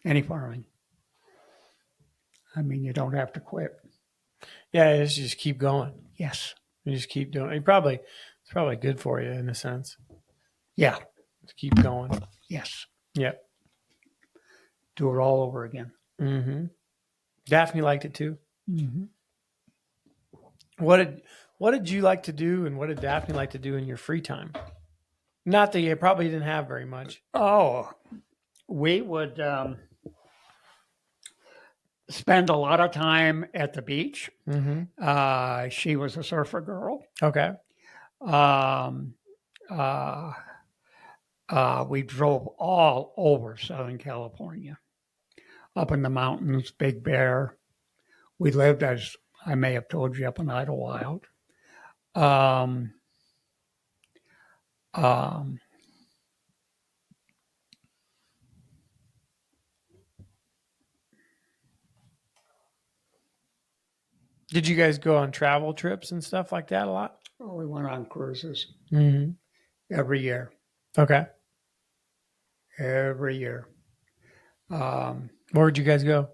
Any farming. I mean, you don't have to quit. Yeah, you just keep going. Yes. You just keep doing it. It's probably good for you in a sense. Yeah. To keep going. Yes. Yeah. Do it all over again. Mm-hmm. Daphne liked it too. Mm-hmm. What did you like to do, and what did Daphne like to do in your free time? Not that you probably didn't have very much. Oh, we would spend a lot of time at the beach. Mm-hmm. She was a surfer girl. Okay. Um, uh, we drove all over Southern California, up in the mountains, Big Bear. We lived, as I may have told you, up in Idlewild. Um, um, Did you guys go on travel trips and stuff like that a lot? we went on cruises Mm-hmm. every year. Okay. Every year. Where'd you guys go?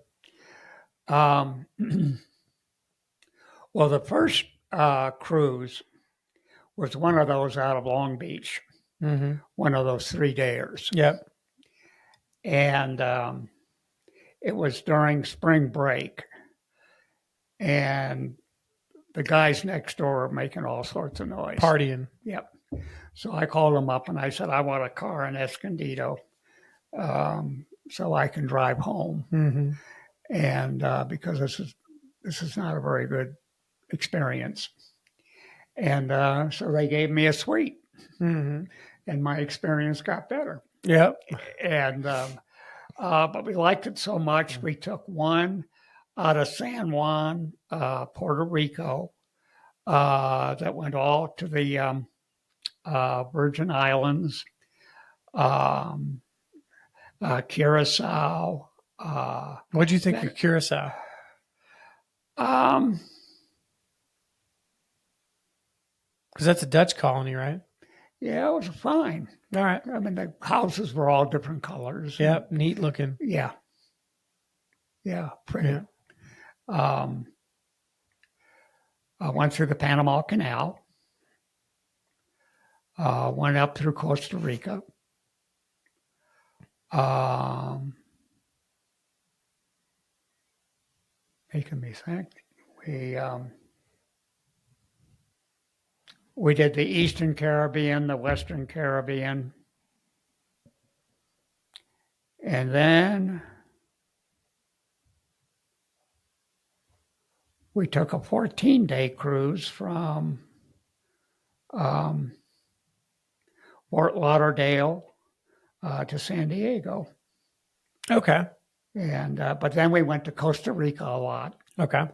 Well, the first cruise was one of those out of Long Beach, Mm-hmm. one of those 3-dayers. Yep. And it was during spring break. And the guys next door were making all sorts of noise. Partying. Yep. So I called them up and I said, I want a car in Escondido so I can drive home. Mm-hmm. And because this is not a very good experience. And so they gave me a suite. Mm-hmm. And my experience got better. Yep. And but we liked it so much, we took one out of San Juan, Puerto Rico, that went all to the Virgin Islands, Curacao. What'd you think of Curacao? Um, Because that's a Dutch colony, right? yeah, it was fine. All right. I mean, the houses were all different colors. Yep. Neat looking. Yeah. Yeah, pretty. Yeah. I went through the Panama Canal, went up through Costa Rica. Making me think. We did the Eastern Caribbean, the Western Caribbean, and then we took a 14-day cruise from Fort Lauderdale to San Diego. Okay. And but then we went to Costa Rica a lot. Okay.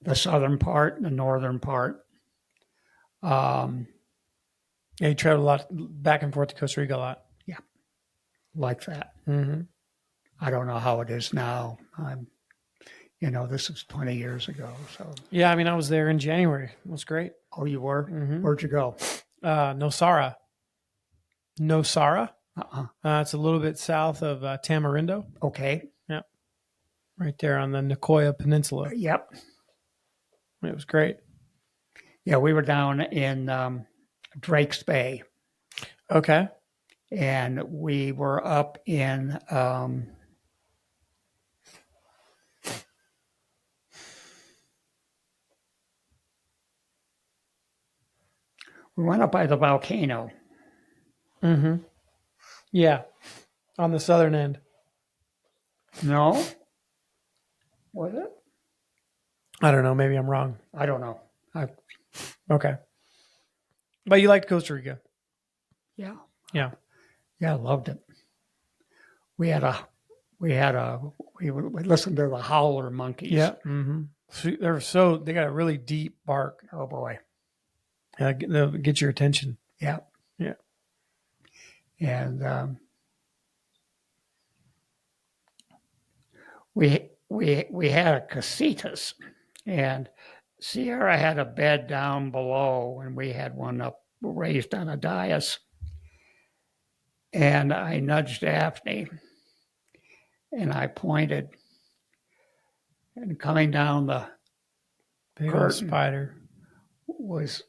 The southern part and the northern part. Yeah, you traveled a lot back and forth to Costa Rica a lot. Yeah, like that. Mm-hmm. I don't know how it is now. This was 20 years ago. So. Yeah, I mean, I was there in January. It was great. Oh, you were? Mm-hmm. Where'd you go? Nosara. Nosara? Uh-uh. It's a little bit south of Tamarindo. Okay. Yeah. Right there on the Nicoya Peninsula. Yep. It was great. Yeah, we were down in Drake's Bay. Okay. And we were up in we went up by the volcano. Mm-hmm. Yeah. On the southern end. No? Was it? I don't know. Maybe I'm wrong. I don't know. Okay. But you liked Costa Rica. Yeah. Yeah. Yeah, I loved it. We listened to the howler monkeys. Yeah. Mm-hmm. They got a really deep bark. Oh boy. They'll get your attention. Yeah. Yeah. And we had a casitas, and Sierra had a bed down below, and we had one up raised on a dais. And I nudged Daphne, and I pointed, and coming down the Big old curtain spider. was,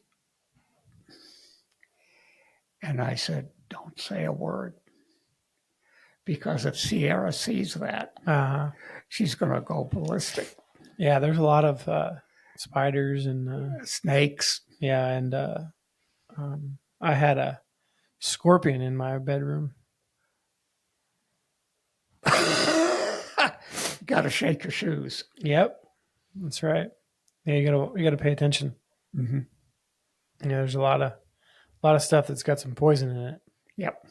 and I said, "Don't say a word, because if Sierra sees that, she's going to go ballistic." Yeah, there's a lot of spiders and Snakes. yeah, and I had a scorpion in my bedroom. Got to shake your shoes. Yep, that's right. Yeah, you gotta pay attention. Mm-hmm. There's a lot of stuff that's got some poison in it. Yep.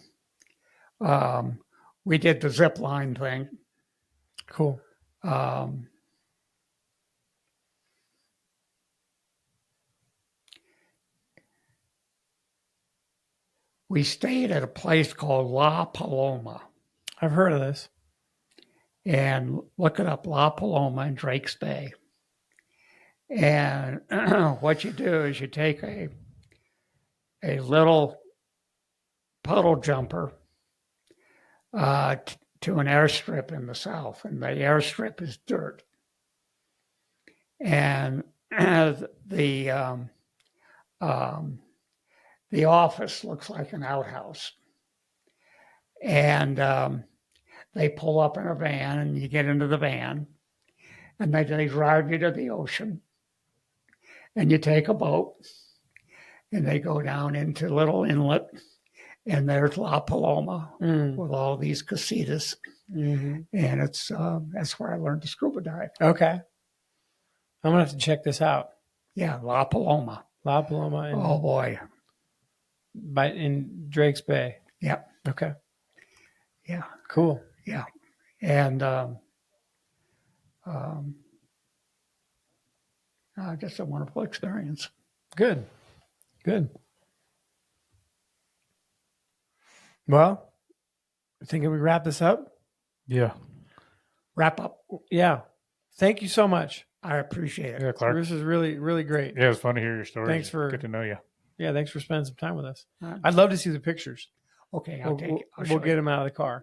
We did the zip line thing. Cool. We stayed at a place called La Paloma. I've heard of this. And look it up, La Paloma in Drake's Bay. And what you do is you take a little puddle jumper to an airstrip in the south, and the airstrip is dirt. And the office looks like an outhouse. And they pull up in a van, and you get into the van, and they drive you to the ocean. And you take a boat, and they go down into a little inlet, and there's La Paloma with all these casitas. Mm-hmm. And that's where I learned to scuba dive. Okay. I'm going to have to check this out. Yeah, La Paloma. La Paloma. Oh, boy. In Drake's Bay. Yeah. Okay. Yeah. Cool. Yeah. And just a wonderful experience. Good. Well, thinking we wrap this up? Yeah. Wrap up. Yeah. Thank you so much. I appreciate it. Yeah, Clark. This is really, really great. Yeah, it was fun to hear your story. Thanks for good to know you. Yeah, thanks for spending some time with us. I'd love to see the pictures. Okay, We'll get them out of the car.